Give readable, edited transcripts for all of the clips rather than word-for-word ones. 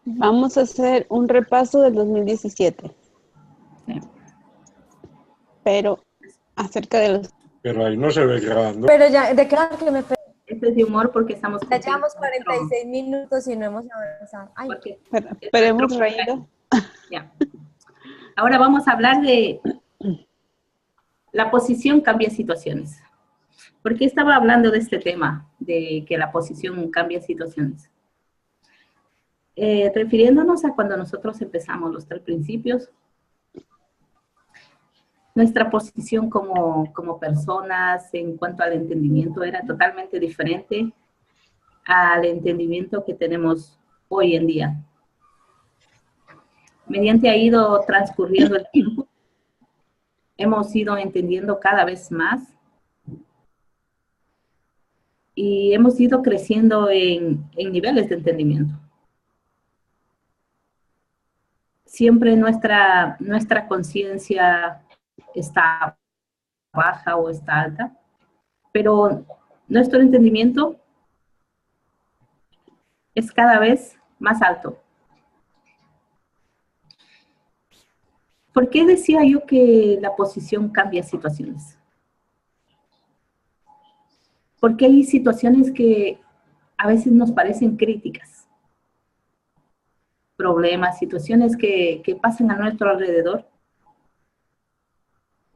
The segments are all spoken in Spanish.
Vamos a hacer un repaso del 2017, Sí. pero acerca de los... Pero ahí no se ve grabando. Pero ya, de claro que me Esto es de humor porque estamos ya cumpliendo llevamos nuestro, 46 minutos y no hemos avanzado. Ay, porque Pero hemos reído. ya. Ahora vamos a hablar de la posición cambia situaciones. ¿Por qué estaba hablando de este tema, de que la posición cambia situaciones? Refiriéndonos a cuando nosotros empezamos los 3 principios, nuestra posición como personas en cuanto al entendimiento era totalmente diferente al entendimiento que tenemos hoy en día. Mediante ha ido transcurriendo el tiempo, hemos ido entendiendo cada vez más y hemos ido creciendo en niveles de entendimiento. Siempre nuestra conciencia está baja o está alta, pero nuestro entendimiento es cada vez más alto. ¿Por qué decía yo que la posición cambia situaciones? Porque hay situaciones que a veces nos parecen críticas, problemas, situaciones que pasan a nuestro alrededor,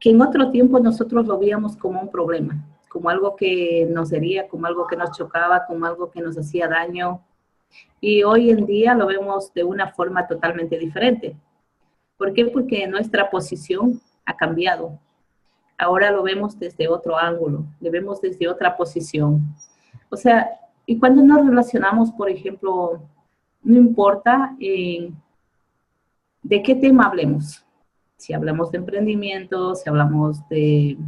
que en otro tiempo nosotros lo veíamos como un problema, como algo que nos hería, como algo que nos chocaba, como algo que nos hacía daño. Y hoy en día lo vemos de una forma totalmente diferente. ¿Por qué? Porque nuestra posición ha cambiado. Ahora lo vemos desde otro ángulo, lo vemos desde otra posición. O sea, y cuando nos relacionamos, por ejemplo, no importa de qué tema hablemos. Si hablamos de emprendimiento, si hablamos de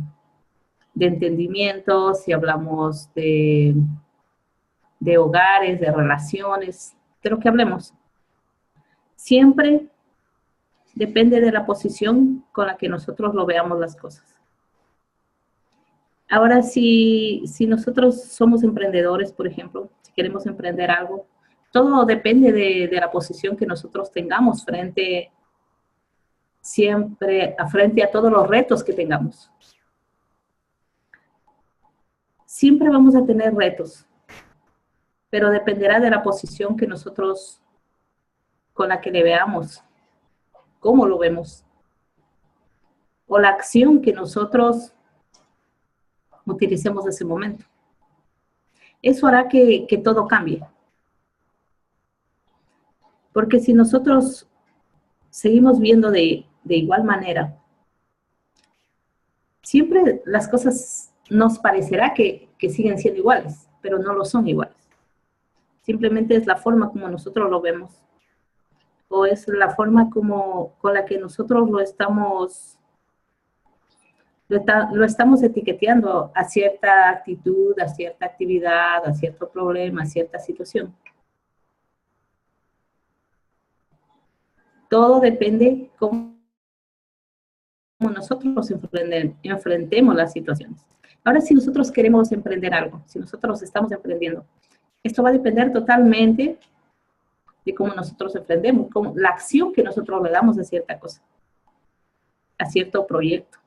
entendimiento, si hablamos de hogares, de relaciones, de lo que hablemos. Siempre depende de la posición con la que nosotros lo veamos las cosas. Ahora, si nosotros somos emprendedores, por ejemplo, si queremos emprender algo, todo depende de la posición que nosotros tengamos frente a todos los retos que tengamos. Siempre vamos a tener retos, pero dependerá de la posición que nosotros, con la que le veamos, cómo lo vemos, o la acción que nosotros utilicemos en ese momento. Eso hará que todo cambie. Porque si nosotros seguimos viendo de igual manera, siempre las cosas nos parecerá que siguen siendo iguales, pero no lo son iguales. Simplemente es la forma como nosotros lo vemos, o es la forma con la que nosotros lo estamos etiquetando a cierta actitud, a cierta actividad, a cierto problema, a cierta situación. Todo depende cómo nosotros enfrentemos las situaciones. Ahora, si nosotros queremos emprender algo, si nosotros estamos emprendiendo, esto va a depender totalmente de cómo nosotros enfrentemos, la acción que nosotros le damos a cierta cosa, a cierto proyecto.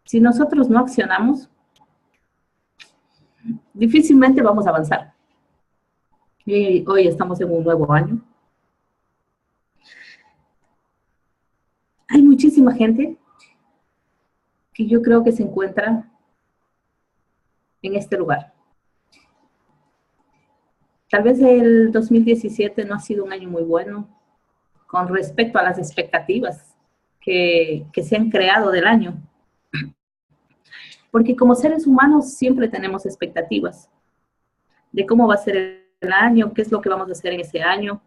Si nosotros no accionamos, difícilmente vamos a avanzar. Y hoy estamos en un nuevo año. Hay muchísima gente que yo creo que se encuentra en este lugar. Tal vez el 2017 no ha sido un año muy bueno con respecto a las expectativas que se han creado del año. Porque como seres humanos siempre tenemos expectativas de cómo va a ser el año, qué es lo que vamos a hacer en ese año.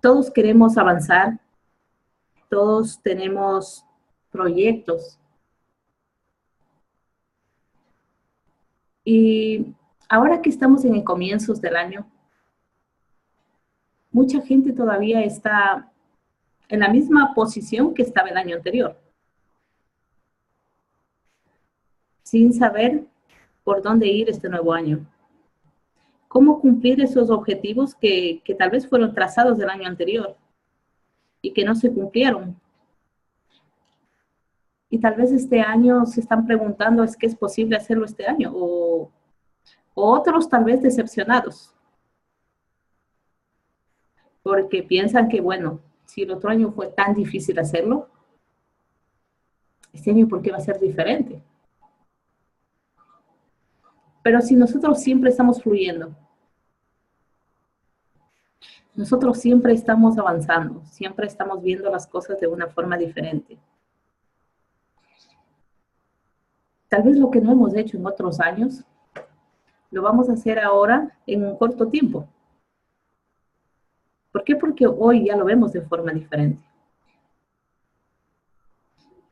Todos queremos avanzar, todos tenemos proyectos. Y ahora que estamos en comienzos del año, mucha gente todavía está en la misma posición que estaba el año anterior, sin saber por dónde ir este nuevo año. cómo cumplir esos objetivos que tal vez fueron trazados del año anterior y que no se cumplieron. Y tal vez este año se están preguntando, ¿es que es posible hacerlo este año? O otros tal vez decepcionados, porque piensan que, bueno, si el otro año fue tan difícil hacerlo, este año, ¿por qué va a ser diferente? Pero si nosotros siempre estamos fluyendo, nosotros siempre estamos avanzando, siempre estamos viendo las cosas de una forma diferente. Tal vez lo que no hemos hecho en otros años, lo vamos a hacer ahora en un corto tiempo. ¿Por qué? Porque hoy ya lo vemos de forma diferente.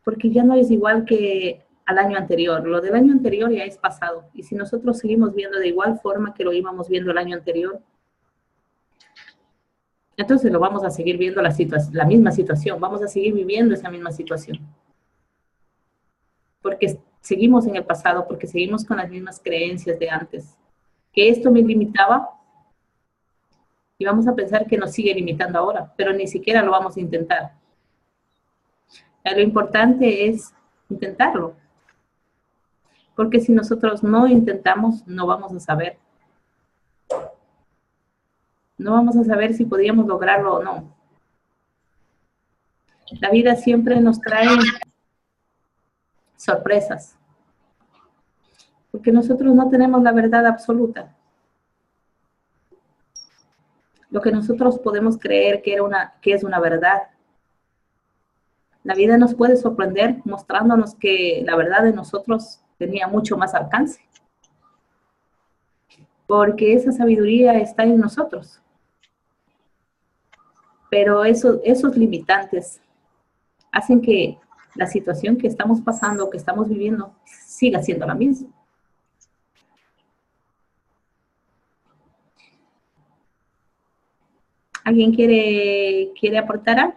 Porque ya no es igual que al año anterior. Lo del año anterior ya es pasado. Y si nosotros seguimos viendo de igual forma que lo íbamos viendo el año anterior, entonces lo vamos a seguir viendo la misma situación. Vamos a seguir viviendo esa misma situación. Porque seguimos en el pasado, porque seguimos con las mismas creencias de antes. Que esto me limitaba y vamos a pensar que nos sigue limitando ahora, pero ni siquiera lo vamos a intentar. Lo importante es intentarlo. Porque si nosotros no intentamos, no vamos a saber. No vamos a saber si podíamos lograrlo o no. La vida siempre nos trae sorpresas. Porque nosotros no tenemos la verdad absoluta. Lo que nosotros podemos creer que es una verdad. La vida nos puede sorprender mostrándonos que la verdad de nosotros tenía mucho más alcance. Porque esa sabiduría está en nosotros. Pero esos limitantes hacen que la situación que estamos pasando, que estamos viviendo, siga siendo la misma. ¿Alguien quiere aportar algo?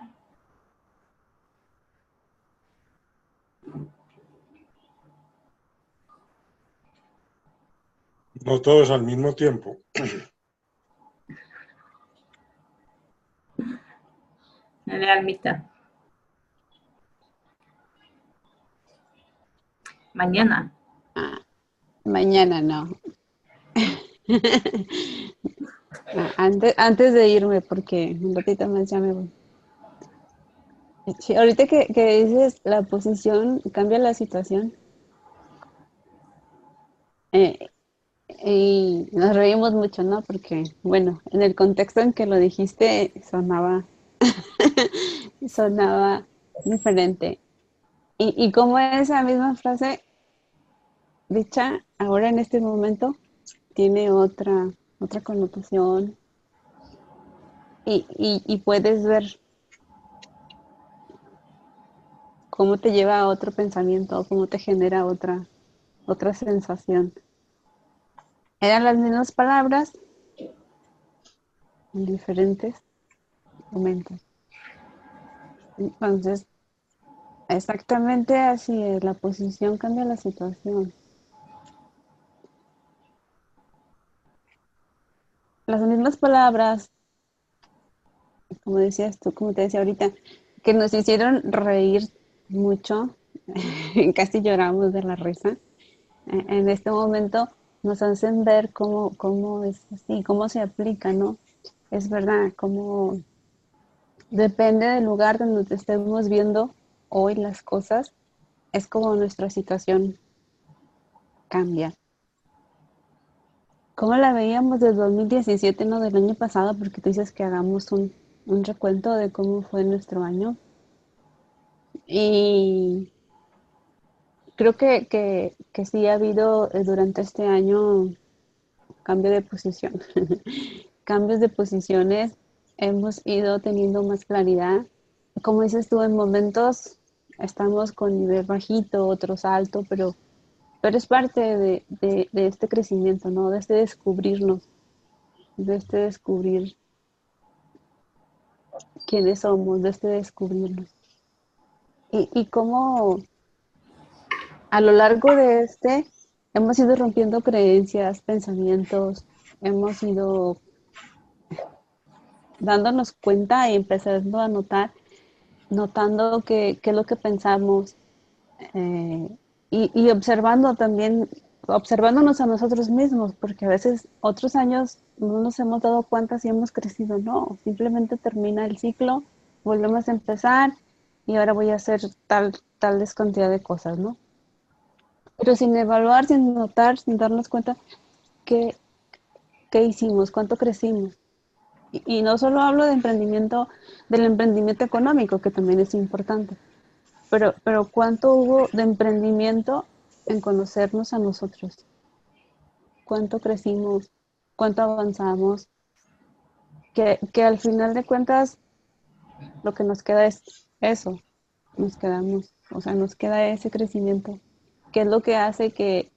No todos al mismo tiempo. Dale, Almita. Mañana. Mañana no. Antes de irme, porque un ratito más ya me voy. Sí, ahorita que dices la posición cambia la situación. Y nos reímos mucho, ¿no? Porque, bueno, en el contexto en que lo dijiste sonaba diferente. Y como esa misma frase dicha ahora en este momento tiene otra connotación y puedes ver cómo te lleva a otro pensamiento, cómo te genera otra sensación. Eran las mismas palabras en diferentes momentos. Entonces, exactamente así es, la posición cambia la situación. Las mismas palabras, como decías tú, como te decía ahorita, que nos hicieron reír mucho, casi lloramos de la risa, en este momento nos hacen ver cómo es así, cómo se aplica, ¿no? Es verdad, cómo depende del lugar donde estemos viendo hoy las cosas, es como nuestra situación cambia. ¿Cómo la veíamos del 2017, no del año pasado? Porque tú dices que hagamos un recuento de cómo fue nuestro año. Y creo que sí ha habido durante este año cambio de posición. Cambios de posiciones, hemos ido teniendo más claridad. Como dices tú, en momentos estamos con nivel bajito, otros alto, pero es parte de este crecimiento, ¿no? De este descubrirnos, de este descubrir quiénes somos, de este descubrirnos. Y cómo a lo largo de hemos ido rompiendo creencias, pensamientos, hemos ido dándonos cuenta y empezando a notando qué es lo que pensamos, y observando también, observándonos a nosotros mismos, porque a veces otros años no nos hemos dado cuenta si hemos crecido o no. Simplemente termina el ciclo, volvemos a empezar y ahora voy a hacer tal cantidad de cosas, ¿no? Pero sin evaluar, sin notar, sin darnos cuenta qué hicimos, cuánto crecimos. Y no solo hablo de emprendimiento, del emprendimiento económico, que también es importante, pero cuánto hubo de emprendimiento en conocernos a nosotros, cuánto crecimos, cuánto avanzamos, que al final de cuentas lo que nos queda es eso, nos quedamos, o sea, nos queda ese crecimiento, que es lo que hace que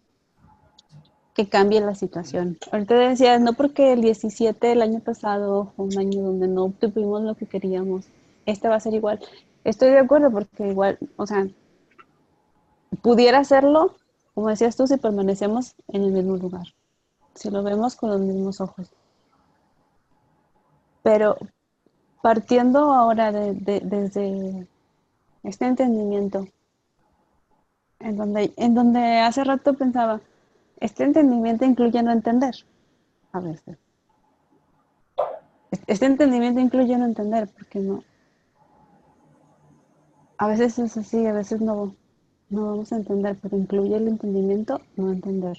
cambie la situación. Ahorita decías, no porque el 17 el año pasado fue un año donde no obtuvimos lo que queríamos, este va a ser igual. Estoy de acuerdo porque igual, o sea, pudiera hacerlo, como decías tú, si permanecemos en el mismo lugar, si lo vemos con los mismos ojos. Pero partiendo ahora desde este entendimiento, en donde hace rato pensaba, este entendimiento incluye no entender, a veces. Este entendimiento incluye no entender, porque no. A veces es así, a veces no vamos a entender, pero incluye el entendimiento, no entender.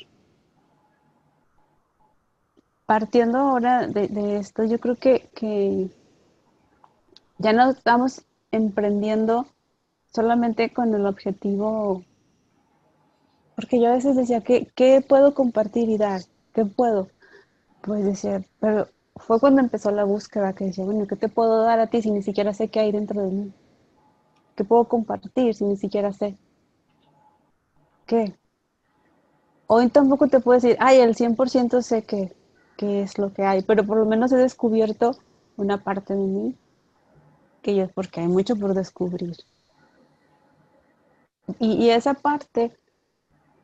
Partiendo ahora de esto, yo creo que ya no estamos emprendiendo solamente con el objetivo, porque yo a veces decía, ¿qué puedo compartir y dar? ¿Qué puedo? Pues decía, pero fue cuando empezó la búsqueda que decía, bueno, ¿qué te puedo dar a ti si ni siquiera sé qué hay dentro de mí? ¿Qué puedo compartir si ni siquiera sé qué? Hoy tampoco te puedo decir, ay, el 100% sé qué es lo que hay, pero por lo menos he descubierto una parte de mí que yo, porque hay mucho por descubrir. Y esa parte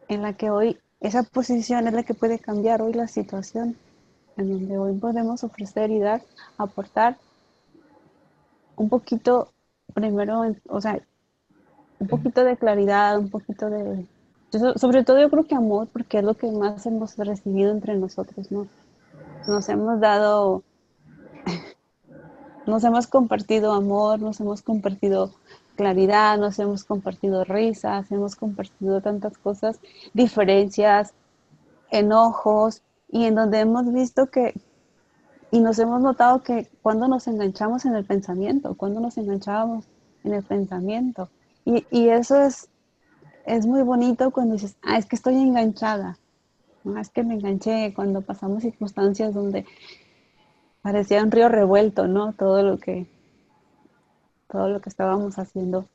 en la que hoy, esa posición es la que puede cambiar hoy la situación, en donde hoy podemos ofrecer y dar, aportar un poquito, primero, o sea, un poquito de claridad, un poquito de, sobre todo yo creo que amor, porque es lo que más hemos recibido entre nosotros, ¿no? Nos hemos dado, nos hemos compartido amor, nos hemos compartido claridad, nos hemos compartido risas, hemos compartido tantas cosas, diferencias, enojos, y en donde hemos visto y nos hemos notado que cuando nos enganchamos en el pensamiento, cuando nos enganchábamos en el pensamiento. Y eso es muy bonito cuando dices, es que estoy enganchada, ¿no? Es que me enganché cuando pasamos circunstancias donde parecía un río revuelto, ¿no? Todo lo que estábamos haciendo.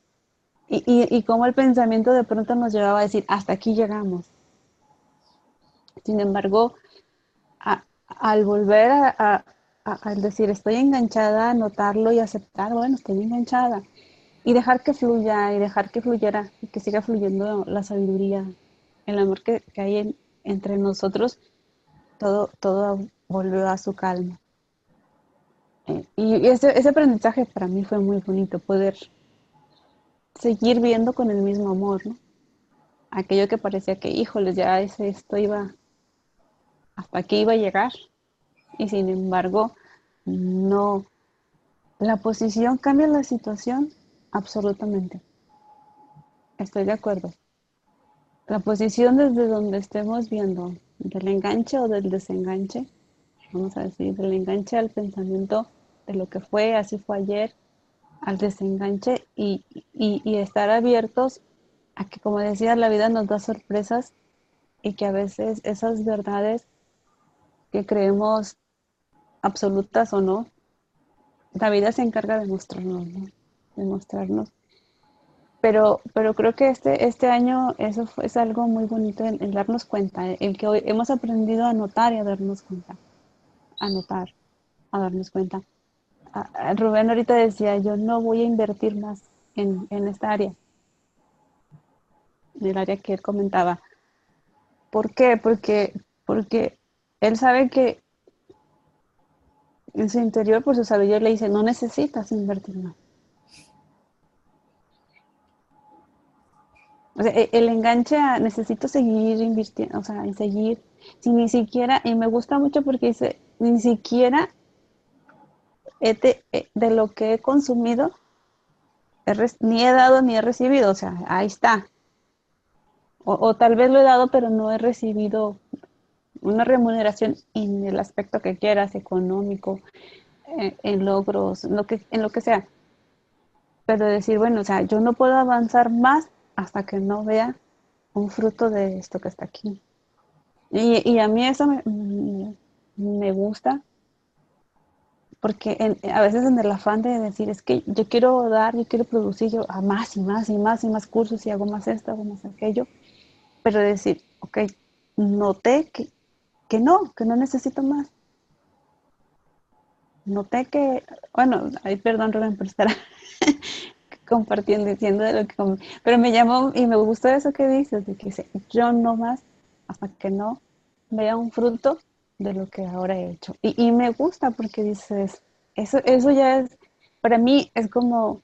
Y cómo el pensamiento de pronto nos llevaba a decir, hasta aquí llegamos. Sin embargo, al volver al decir, estoy enganchada, notarlo y aceptar, bueno, estoy enganchada. Y dejar que fluya, y dejar que fluyera, y que siga fluyendo la sabiduría, el amor que hay entre nosotros, todo volvió a su calma. Y ese aprendizaje para mí fue muy bonito, poder seguir viendo con el mismo amor, ¿no? Aquello que parecía que, híjoles, ya esto iba, hasta aquí iba a llegar. Y sin embargo, no. La posición cambia la situación absolutamente. Estoy de acuerdo. La posición desde donde estemos viendo, del enganche o del desenganche, vamos a decir, del enganche al pensamiento de lo que fue, así fue ayer, al desenganche y estar abiertos a que, como decía, la vida nos da sorpresas y que a veces esas verdades que creemos absolutas o no, la vida se encarga de mostrarnos, ¿no? De mostrarnos. Pero creo que este año es algo muy bonito en darnos cuenta, el que hoy hemos aprendido a notar y a darnos cuenta, a notar, a darnos cuenta. Rubén ahorita decía, yo no voy a invertir más en esta área, en el área que él comentaba. ¿Por qué? Porque él sabe que en su interior por su salud. Yo le dice, no necesitas invertir más. O sea, el enganche a necesito seguir invirtiendo, o sea, y seguir, si ni siquiera, y me gusta mucho porque dice, ni siquiera de lo que he consumido, ni he dado ni he recibido, o sea, ahí está. O tal vez lo he dado, pero no he recibido una remuneración en el aspecto que quieras, económico, en logros, en lo que sea. Pero decir, bueno, o sea, yo no puedo avanzar más hasta que no vea un fruto de esto que está aquí. Y a mí eso me gusta, porque a veces en el afán de decir, es que yo quiero dar, yo quiero producir yo a más y más y más y más cursos y hago más esto, hago más aquello, pero decir, ok, noté que no necesito más. Noté que, bueno, ay, perdón, Rubén, por estar compartiendo, diciendo de lo que pero me llamó y me gustó eso que dices, de que dice, yo no más hasta que no vea un fruto de lo que ahora he hecho. Y me gusta porque dices, eso ya es, para mí es como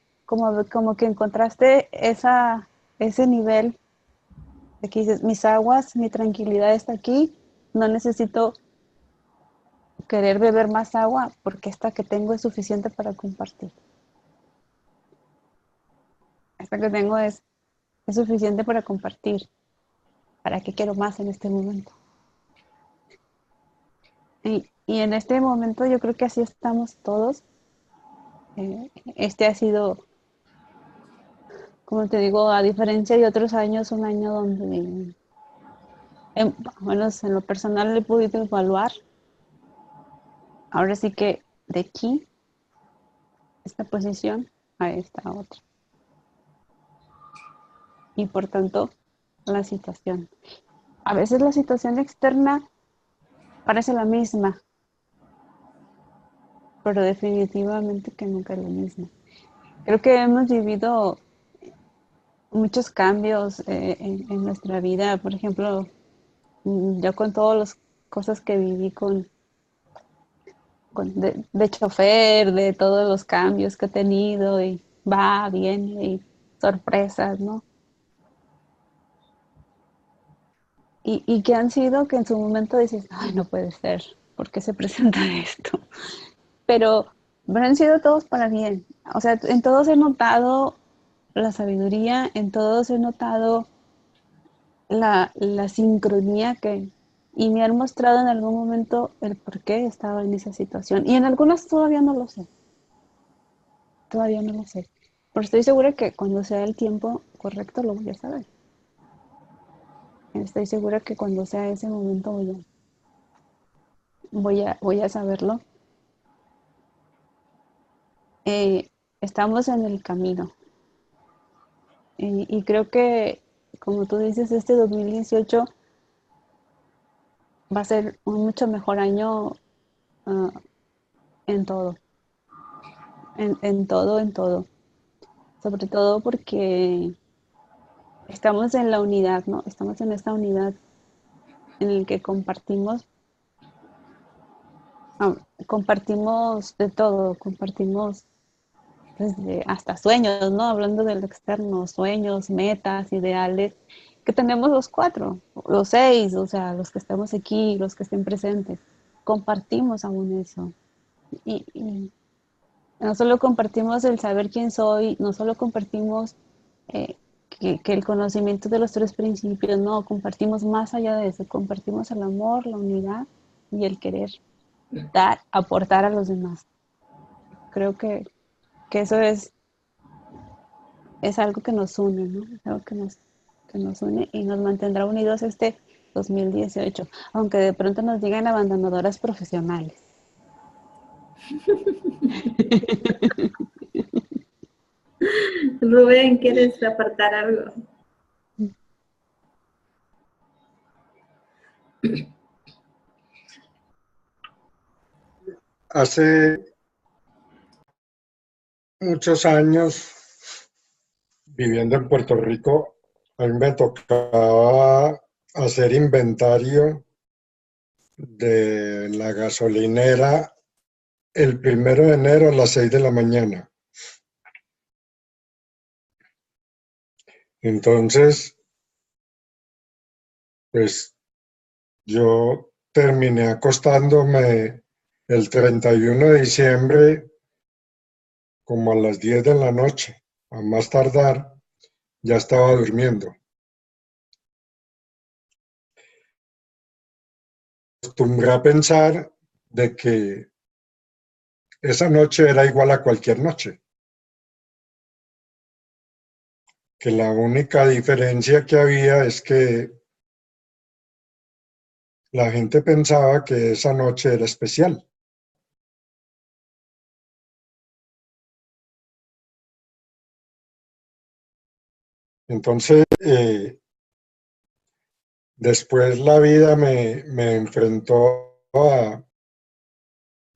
que encontraste ese nivel de que dices, mis aguas, mi tranquilidad está aquí, no necesito querer beber más agua porque esta que tengo es suficiente para compartir. Esta que tengo es suficiente para compartir. ¿Para qué quiero más en este momento? Y en este momento yo creo que así estamos todos. Este ha sido, como te digo, a diferencia de otros años, un año donde, bueno, en lo personal he podido evaluar. Ahora sí que de aquí, esta posición, a esta otra. Y por tanto, la situación. A veces la situación externa parece la misma, pero definitivamente que nunca es la misma. Creo que hemos vivido muchos cambios en nuestra vida. Por ejemplo, yo con todas las cosas que viví de chofer, de todos los cambios que he tenido y va, viene y sorpresas, ¿no? Y que han sido que en su momento dices, ay, no puede ser, ¿por qué se presenta esto? Pero, pero han sido todos para bien. O sea, en todos he notado la sabiduría, en todos he notado la sincronía y me han mostrado en algún momento el por qué estaba en esa situación. Y en algunas todavía no lo sé, todavía no lo sé. Pero estoy segura que cuando sea el tiempo correcto lo voy a saber. Estoy segura que cuando sea ese momento voy a saberlo. Eh, Estamos en el camino. Y creo que, como tú dices, este 2018 va a ser un mucho mejor año uh, en todo, en todo. Sobre todo porque estamos en la unidad, ¿no? Estamos en esta unidad en el que compartimos de todo, compartimos desde hasta sueños, ¿no? Hablando del externo, sueños, metas, ideales, que tenemos los cuatro, los seis, o sea, los que estamos aquí, los que estén presentes, compartimos aún eso. Y no solo compartimos el saber quién soy, no solo compartimos eh, que el conocimiento de los tres principios, no, compartimos más allá de eso, compartimos el amor, la unidad y el querer dar, aportar a los demás. Creo que eso es algo que nos une, ¿no? Es algo que nos une y nos mantendrá unidos este 2018, aunque de pronto nos digan abandonadoras profesionales. Rubén, ¿quieres apartar algo? Hace muchos años, viviendo en Puerto Rico, a mí me tocaba hacer inventario de la gasolinera el 1 de enero a las 6 de la mañana. Entonces, pues yo terminé acostándome el 31 de diciembre como a las 10 de la noche. A más tardar, ya estaba durmiendo. Acostumbré a pensar de que esa noche era igual a cualquier noche, que la única diferencia que había es que la gente pensaba que esa noche era especial. Entonces, después la vida me enfrentó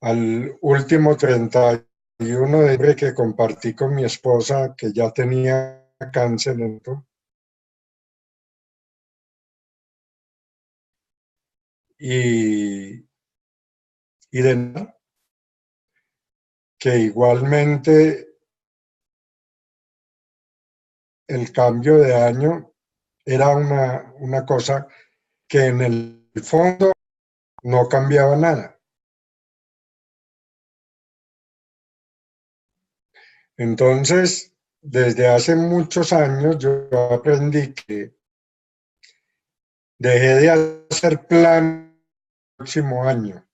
al último 31 de diciembre que compartí con mi esposa, que ya tenía cáncer. Y de nada, que igualmente el cambio de año era una cosa que en el fondo no cambiaba nada. Entonces, desde hace muchos años yo aprendí que dejé de hacer plan el próximo año.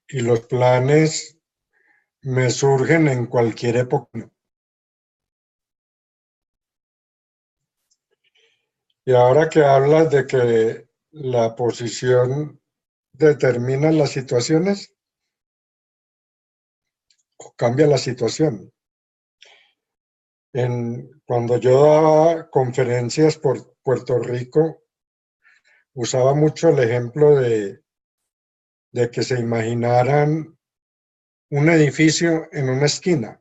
Y los planes me surgen en cualquier época. Y ahora que hablas de que la posición determina las situaciones o cambia la situación. Cuando yo daba conferencias por Puerto Rico, usaba mucho el ejemplo de que se imaginaran un edificio en una esquina.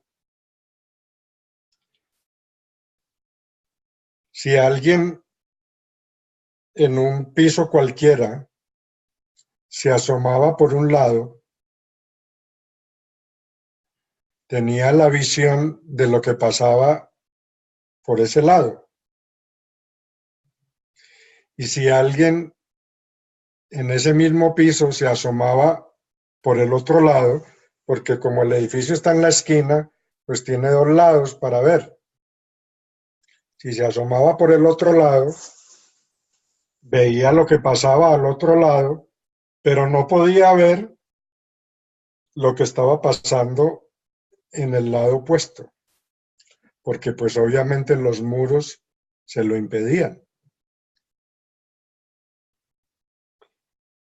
Si alguien en un piso cualquiera se asomaba por un lado, tenía la visión de lo que pasaba por ese lado. Y si alguien en ese mismo piso se asomaba por el otro lado, porque como el edificio está en la esquina, pues tiene dos lados para ver. Si se asomaba por el otro lado, veía lo que pasaba al otro lado, pero no podía ver lo que estaba pasando en el lado opuesto, porque pues obviamente los muros se lo impedían.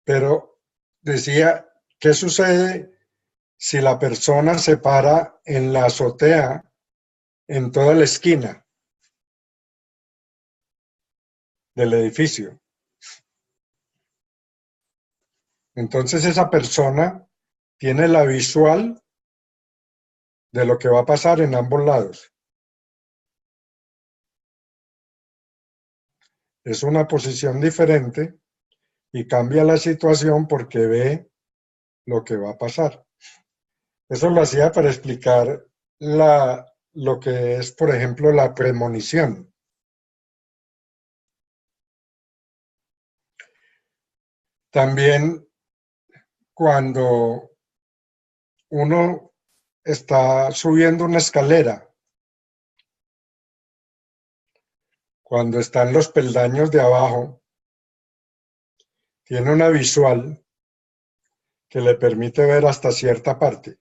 Pero decía, ¿qué sucede si la persona se para en la azotea en toda la esquina del edificio? Entonces esa persona tiene la visual de lo que va a pasar en ambos lados. Es una posición diferente y cambia la situación porque ve lo que va a pasar. Eso lo hacía para explicar lo que es, por ejemplo, la premonición. También cuando uno está subiendo una escalera, cuando está en los peldaños de abajo, tiene una visual que le permite ver hasta cierta parte.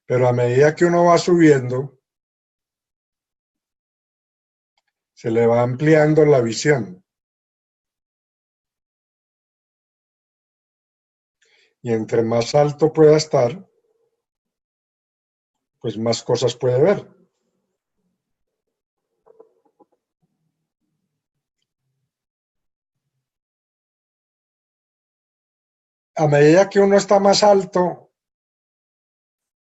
Pero a medida que uno va subiendo, se le va ampliando la visión. Y entre más alto pueda estar, pues más cosas puede ver. A medida que uno está más alto,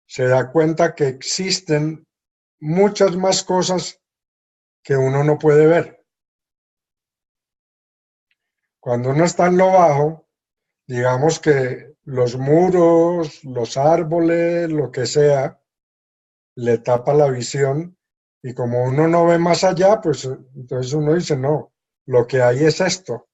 se da cuenta que existen muchas más cosas que uno no puede ver. Cuando uno está en lo bajo, digamos que los muros, los árboles, lo que sea, le tapa la visión y como uno no ve más allá, pues entonces uno dice, no, lo que hay es esto.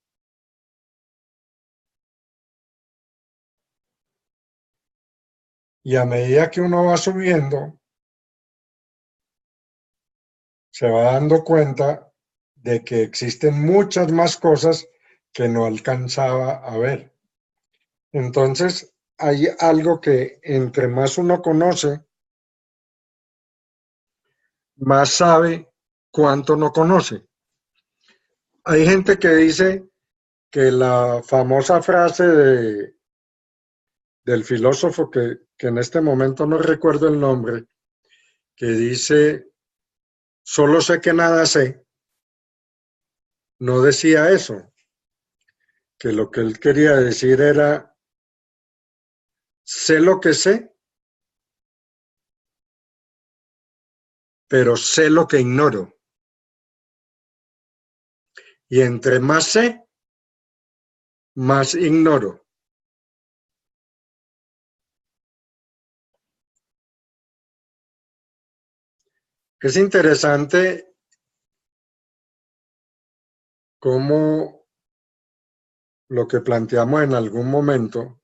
Y a medida que uno va subiendo, se va dando cuenta de que existen muchas más cosas que no alcanzaba a ver. Entonces, hay algo que entre más uno conoce, más sabe cuánto no conoce. Hay gente que dice que la famosa frase del filósofo que en este momento no recuerdo el nombre, que dice, solo sé que nada sé, no decía eso, que lo que él quería decir era, sé lo que sé, pero sé lo que ignoro. Y entre más sé, más ignoro. Es interesante cómo lo que planteamos en algún momento,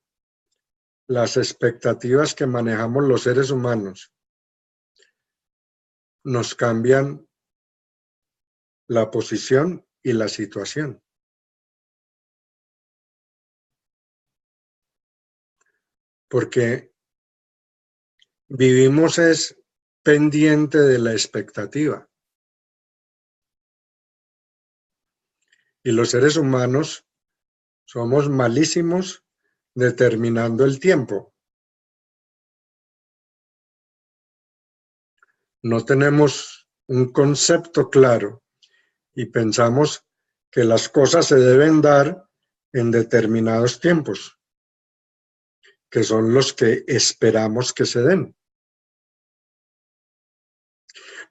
las expectativas que manejamos los seres humanos, nos cambian la posición y la situación. Porque vivimos es pendiente de la expectativa. Y los seres humanos somos malísimos determinando el tiempo. No tenemos un concepto claro y pensamos que las cosas se deben dar en determinados tiempos, que son los que esperamos que se den.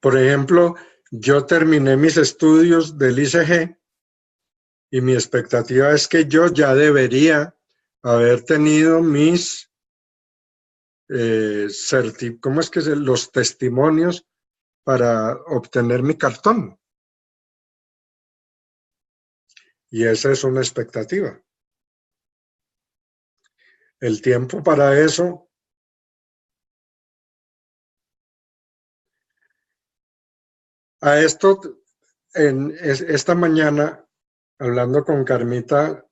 Por ejemplo, yo terminé mis estudios del ICG y mi expectativa es que yo ya debería haber tenido mis ¿cómo es que los testimonios para obtener mi cartón? Y esa es una expectativa. El tiempo para eso a esto esta mañana hablando con Carmita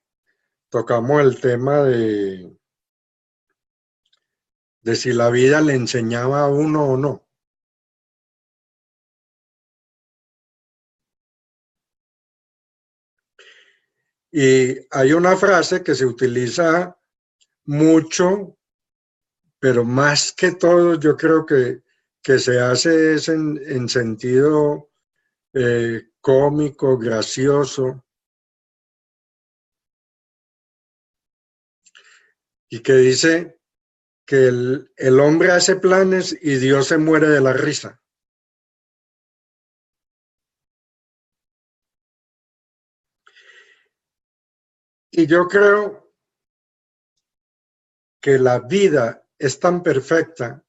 tocamos el tema de si la vida le enseñaba a uno o no. Y hay una frase que se utiliza mucho, pero más que todo yo creo que se hace es en sentido cómico, gracioso, y que dice que el hombre hace planes y Dios se muere de la risa. Y yo creo que la vida es tan perfecta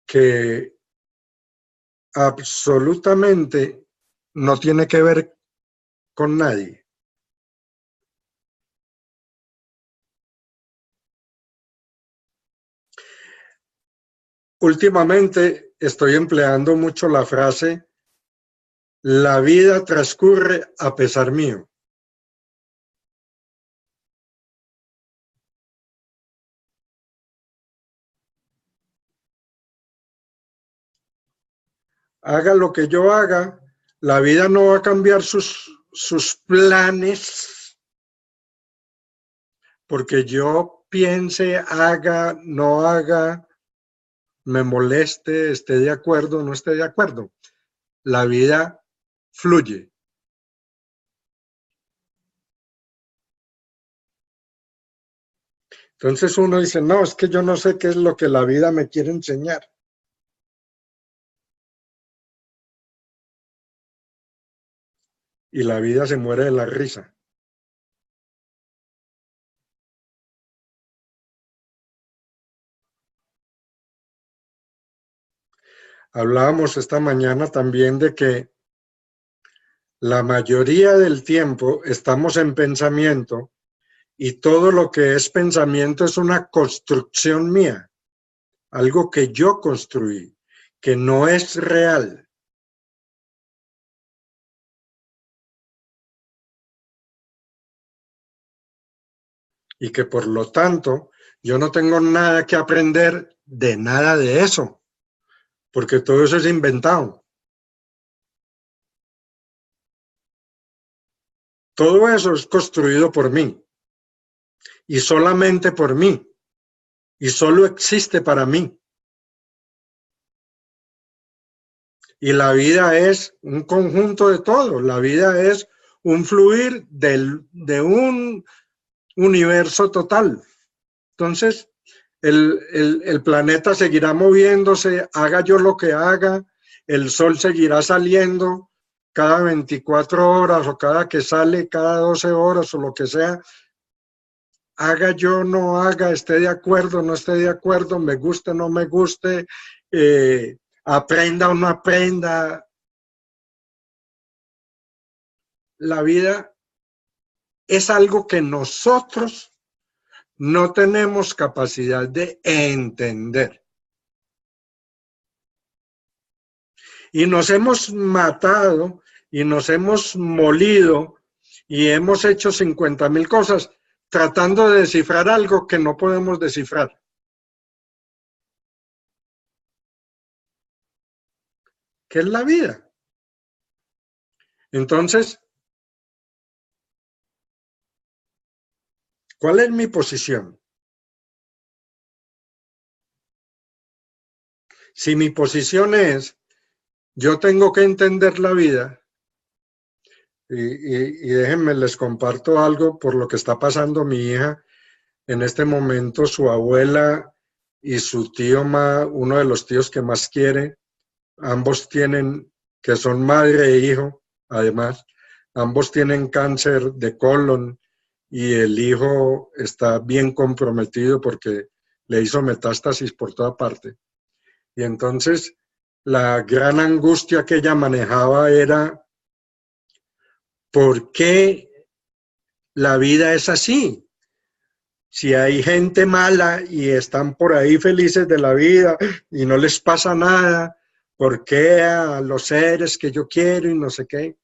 que absolutamente no tiene que ver con nadie. Últimamente estoy empleando mucho la frase, la vida transcurre a pesar mío. Haga lo que yo haga, la vida no va a cambiar sus planes porque yo piense, haga, no haga, me moleste, esté de acuerdo, no esté de acuerdo. La vida fluye. Entonces uno dice, no, es que yo no sé qué es lo que la vida me quiere enseñar. y la vida se muere de la risa. Hablábamos esta mañana también de que la mayoría del tiempo estamos en pensamiento y todo lo que es pensamiento es una construcción mía, algo que yo construí, que no es real. Y que por lo tanto yo no tengo nada que aprender de nada de eso, porque todo eso es inventado. Todo eso es construido por mí y solamente por mí y solo existe para mí. Y la vida es un conjunto de todo, la vida es un fluir de un universo total. Entonces, el planeta seguirá moviéndose, haga yo lo que haga, el sol seguirá saliendo cada 24 horas o cada que sale, cada 12 horas o lo que sea, haga yo, no haga, esté de acuerdo, no esté de acuerdo, me guste, no me guste, aprenda o no aprenda. La vida es algo que nosotros no tenemos capacidad de entender. Y nos hemos matado y nos hemos molido y hemos hecho 50,000 cosas tratando de descifrar algo que no podemos descifrar. ¿Qué es la vida? Entonces, ¿cuál es mi posición? Si mi posición es, yo tengo que entender la vida, y déjenme, les comparto algo por lo que está pasando mi hija. En este momento su abuela y su tío, uno de los tíos que más quiere, ambos tienen, que son madre e hijo, además, ambos tienen cáncer de colon y el hijo está bien comprometido porque le hizo metástasis por toda parte. Y entonces la gran angustia que ella manejaba era, ¿por qué la vida es así? Si hay gente mala y están por ahí felices de la vida y no les pasa nada, ¿por qué a los seres que yo quiero y no sé qué?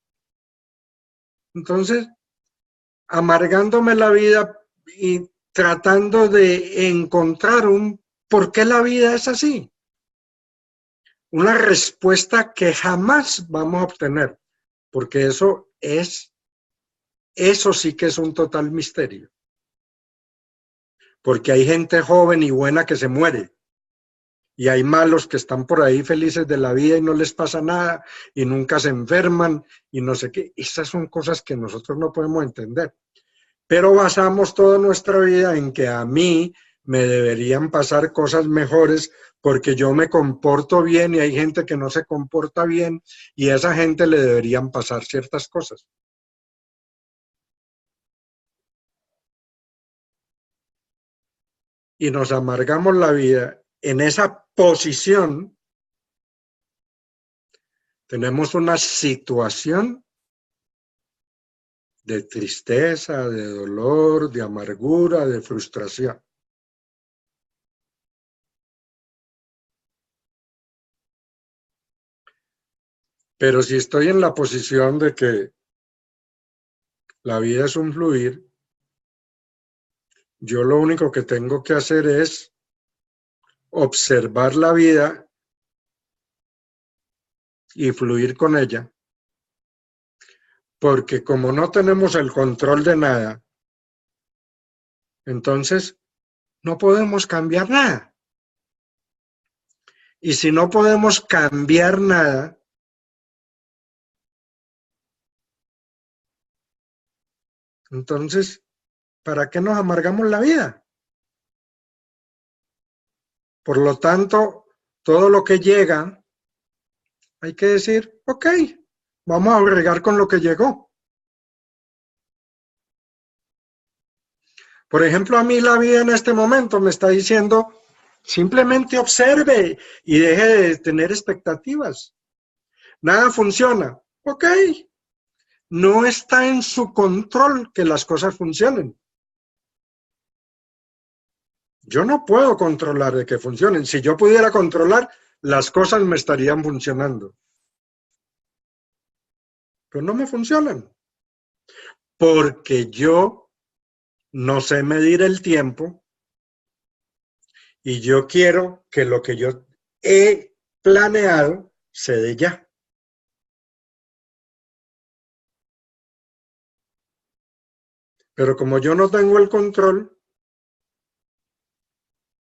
Entonces, amargándome la vida y tratando de encontrar un por qué la vida es así. Una respuesta que jamás vamos a obtener, porque eso sí que es un total misterio. Porque hay gente joven y buena que se muere. Y hay malos que están por ahí felices de la vida y no les pasa nada y nunca se enferman y no sé qué. Esas son cosas que nosotros no podemos entender. Pero basamos toda nuestra vida en que a mí me deberían pasar cosas mejores porque yo me comporto bien y hay gente que no se comporta bien y a esa gente le deberían pasar ciertas cosas. Y nos amargamos la vida en esa posición. Tenemos una situación de tristeza, de dolor, de amargura, de frustración. Pero si estoy en la posición de que la vida es un fluir, yo lo único que tengo que hacer es observar la vida y fluir con ella. Porque como no tenemos el control de nada, entonces no podemos cambiar nada. Y si no podemos cambiar nada, entonces, ¿para qué nos amargamos la vida? Por lo tanto, todo lo que llega, hay que decir, ok, vamos a bregar con lo que llegó. Por ejemplo, a mí la vida en este momento me está diciendo, simplemente observe y deje de tener expectativas. Nada funciona. Ok, no está en su control que las cosas funcionen. Yo no puedo controlar de que funcionen. Si yo pudiera controlar, las cosas me estarían funcionando. Pero no me funcionan. Porque yo no sé medir el tiempo y yo quiero que lo que yo he planeado se dé ya. Pero como yo no tengo el control,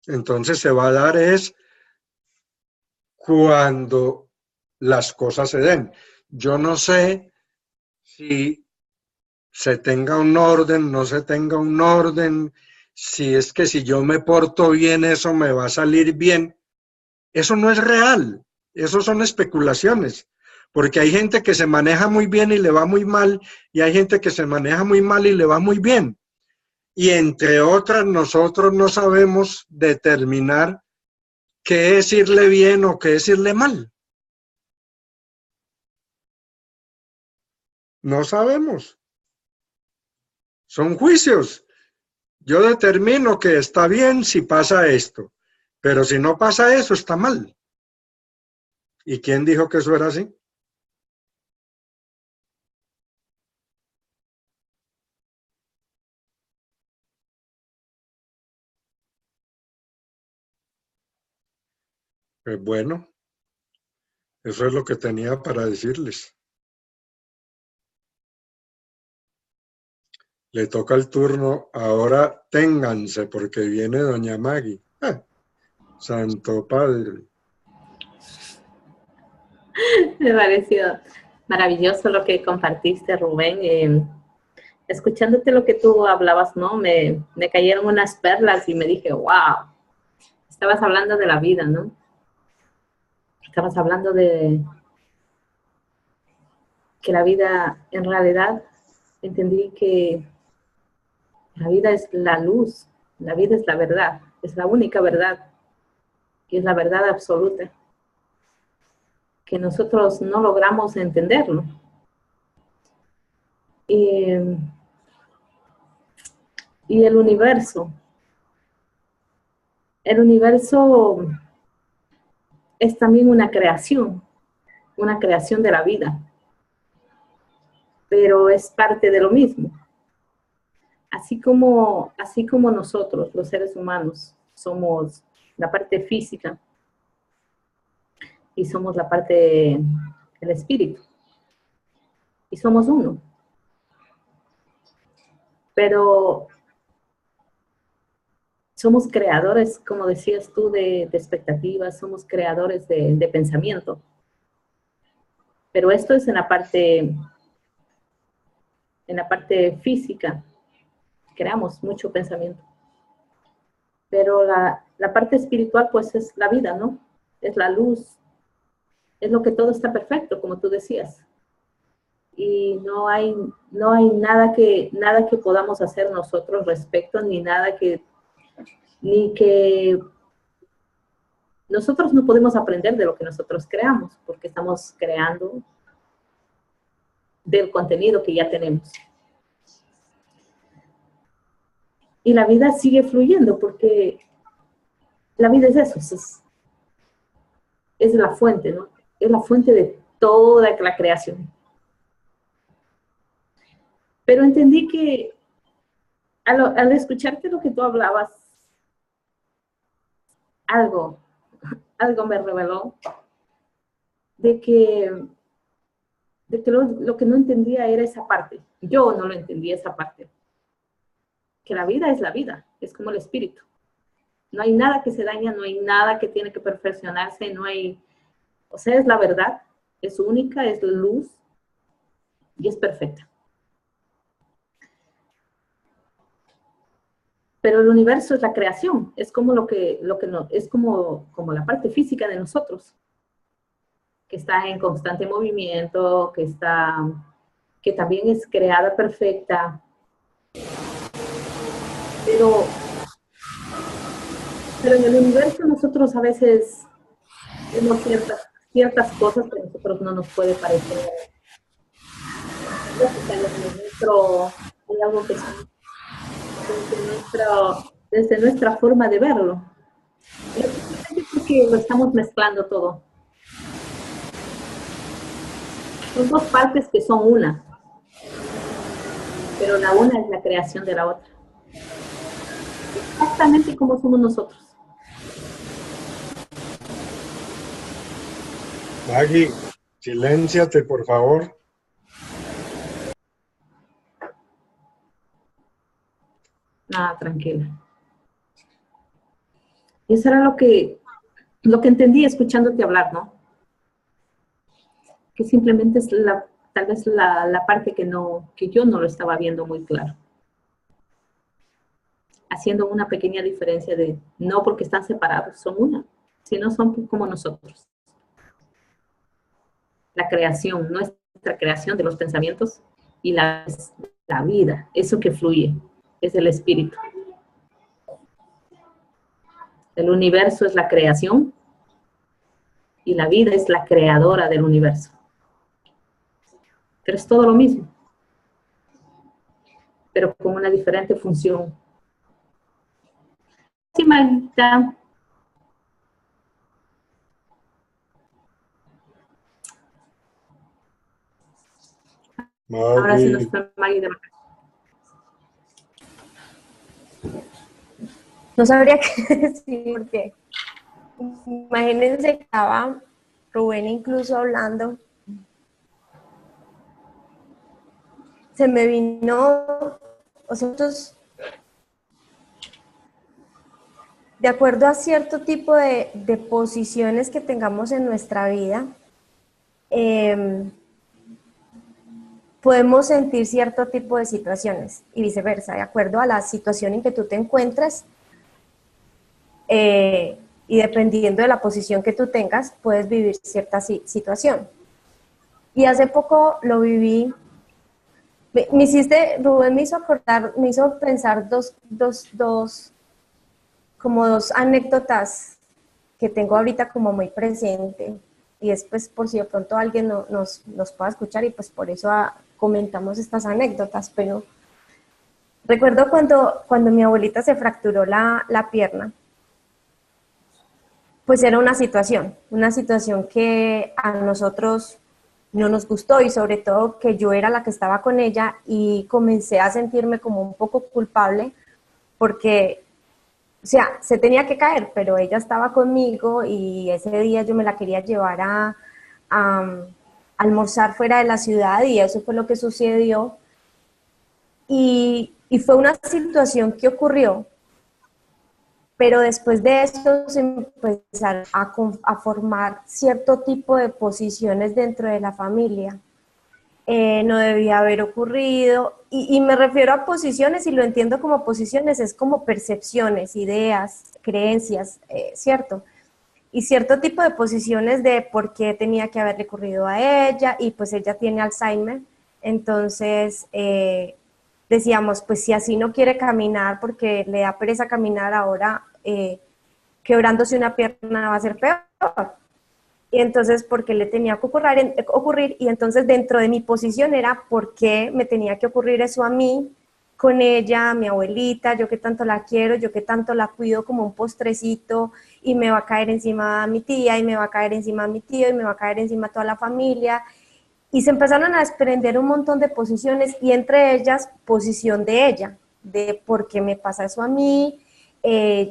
entonces se va a dar es cuando las cosas se den. Yo no sé si se tenga un orden, no se tenga un orden, si es que si yo me porto bien eso me va a salir bien. Eso no es real, eso son especulaciones, porque hay gente que se maneja muy bien y le va muy mal, y hay gente que se maneja muy mal y le va muy bien. Y entre otras, nosotros no sabemos determinar qué es irle bien o qué es irle mal. No sabemos. Son juicios. Yo determino que está bien si pasa esto, pero si no pasa eso, está mal. ¿Y quién dijo que eso era así? Pues bueno, eso es lo que tenía para decirles. Le toca el turno, ahora ténganse porque viene doña Maggie. Santo Padre. Me pareció maravilloso lo que compartiste, Rubén. Escuchándote lo que tú hablabas, ¿no? Me cayeron unas perlas y me dije, wow, estabas hablando de la vida, ¿no? Estabas hablando de que la vida, en realidad, entendí que la vida es la luz, la vida es la verdad, es la única verdad, y es la verdad absoluta, que nosotros no logramos entenderlo. Y el universo es también una creación de la vida, pero es parte de lo mismo. Así como nosotros, los seres humanos, somos la parte física y somos la parte del espíritu, y somos uno. Pero somos creadores, como decías tú, de expectativas, somos creadores de pensamiento. Pero esto es en la parte física, creamos mucho pensamiento. Pero la parte espiritual, pues, es la vida, ¿no? Es la luz, es lo que todo está perfecto, como tú decías. Y no hay nada que podamos hacer nosotros respecto, ni que nosotros no podemos aprender de lo que nosotros creamos, porque estamos creando del contenido que ya tenemos. Y la vida sigue fluyendo, porque la vida es eso, es la fuente, ¿no? Es la fuente de toda la creación. Pero entendí que al escucharte lo que tú hablabas, algo me reveló de que lo que no entendía era esa parte. Yo no lo entendía esa parte. Que la vida es la vida, es como el espíritu. No hay nada que se daña, no hay nada que tiene que perfeccionarse, o sea, es la verdad, es única, es luz y es perfecta. Pero el universo es la creación, es como es como la parte física de nosotros, que está en constante movimiento, que también es creada perfecta. pero, pero en el universo nosotros a veces vemos ciertas cosas que a nosotros no nos puede parecer. Hay algo que son desde nuestra forma de verlo. Porque lo estamos mezclando todo. Son dos partes que son una, pero la una es la creación de la otra. Exactamente como somos nosotros. Maggie, silénciate, por favor. Nada, tranquila. Y eso era lo que entendí escuchándote hablar, ¿no? Que simplemente es tal vez la parte que yo no lo estaba viendo muy claro. Haciendo una pequeña diferencia de, no porque están separados, son una, sino son como nosotros. La creación, nuestra creación de los pensamientos y la vida, eso que fluye, es el espíritu. El universo es la creación y la vida es la creadora del universo. Pero es todo lo mismo, pero con una diferente función. Sí, Magda. Ahora sí nos fue Maggie de vacaciones. No sabría qué decir porque imagínense que estaba Rubén incluso hablando. Se me vino, o sea, de acuerdo a cierto tipo de posiciones que tengamos en nuestra vida, podemos sentir cierto tipo de situaciones y viceversa, de acuerdo a la situación en que tú te encuentres y dependiendo de la posición que tú tengas, puedes vivir cierta situación. Y hace poco lo viví, Rubén me hizo acordar, me hizo pensar como dos anécdotas que tengo ahorita como muy presente, y después por si de pronto alguien nos pueda escuchar y pues por eso comentamos estas anécdotas, pero recuerdo cuando mi abuelita se fracturó la pierna, pues era una situación que a nosotros no nos gustó y sobre todo que yo era la que estaba con ella y comencé a sentirme como un poco culpable porque, o sea, se tenía que caer, pero ella estaba conmigo y ese día yo me la quería llevar a almorzar fuera de la ciudad y eso fue lo que sucedió. Y fue una situación que ocurrió, pero después de eso se empezaron a formar cierto tipo de posiciones dentro de la familia. No debía haber ocurrido, y me refiero a posiciones, y lo entiendo como posiciones, es como percepciones, ideas, creencias, ¿cierto? Y cierto tipo de posiciones de por qué tenía que haber recurrido a ella, y pues ella tiene Alzheimer, entonces decíamos, pues si así no quiere caminar porque le da pereza caminar ahora, quebrándose una pierna va a ser peor. Y entonces, ¿por qué le tenía que ocurrir? Y entonces dentro de mi posición era, ¿por qué me tenía que ocurrir eso a mí, con ella, mi abuelita, yo que tanto la quiero, yo que tanto la cuido como un postrecito, y me va a caer encima a mi tía, y me va a caer encima a mi tío, y me va a caer encima a toda la familia? Y se empezaron a desprender un montón de posiciones, y entre ellas, posición de ella, de por qué me pasa eso a mí,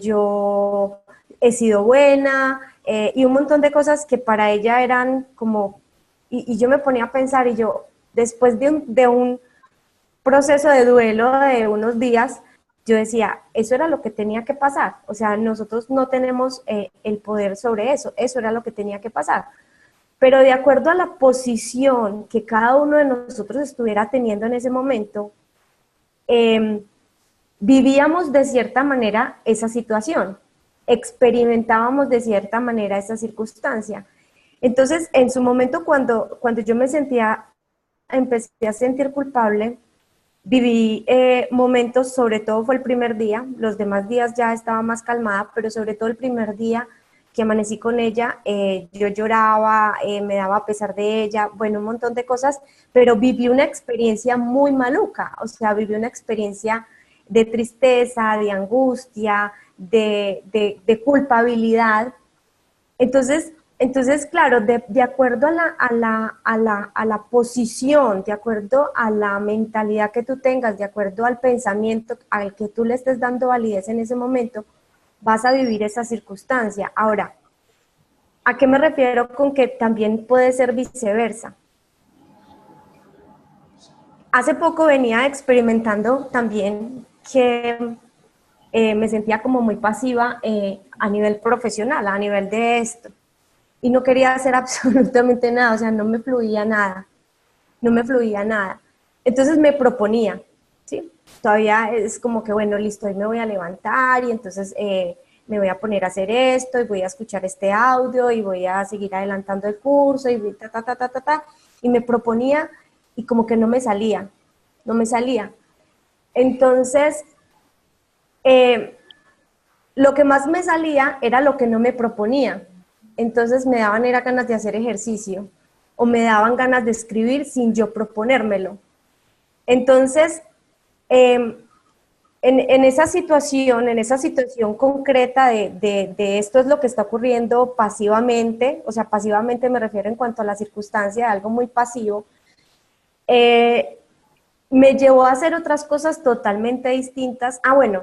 yo he sido buena, y un montón de cosas que para ella eran como, y yo me ponía a pensar, y yo, después de un proceso de duelo de unos días, yo decía, eso era lo que tenía que pasar, o sea, nosotros no tenemos el poder sobre eso, eso era lo que tenía que pasar. Pero de acuerdo a la posición que cada uno de nosotros estuviera teniendo en ese momento, vivíamos de cierta manera esa situación, experimentábamos de cierta manera esa circunstancia. Entonces, en su momento, cuando yo empecé a sentir culpable, Viví momentos, sobre todo fue el primer día, los demás días ya estaba más calmada, pero sobre todo el primer día que amanecí con ella, yo lloraba, me daba pesar de ella, bueno, un montón de cosas, pero viví una experiencia muy maluca, o sea, viví una experiencia de tristeza, de angustia, de culpabilidad. Entonces, claro, de acuerdo a la posición, de acuerdo a la mentalidad que tú tengas, de acuerdo al pensamiento al que tú le estés dando validez en ese momento, vas a vivir esa circunstancia. Ahora, ¿a qué me refiero con que también puede ser viceversa? Hace poco venía experimentando también que me sentía como muy pasiva a nivel profesional, a nivel de esto. Y no quería hacer absolutamente nada, o sea, no me fluía nada, no me fluía nada. Entonces me proponía, ¿sí? Todavía es como que, bueno, listo, hoy me voy a levantar y entonces me voy a poner a hacer esto y voy a escuchar este audio y voy a seguir adelantando el curso y y me proponía y como que no me salía, no me salía. Entonces, lo que más me salía era lo que no me proponía. Entonces me daban era ganas de hacer ejercicio o me daban ganas de escribir sin yo proponérmelo. Entonces, en esa situación concreta de esto es lo que está ocurriendo pasivamente, o sea, pasivamente me refiero en cuanto a la circunstancia de algo muy pasivo, me llevó a hacer otras cosas totalmente distintas. Ah, bueno,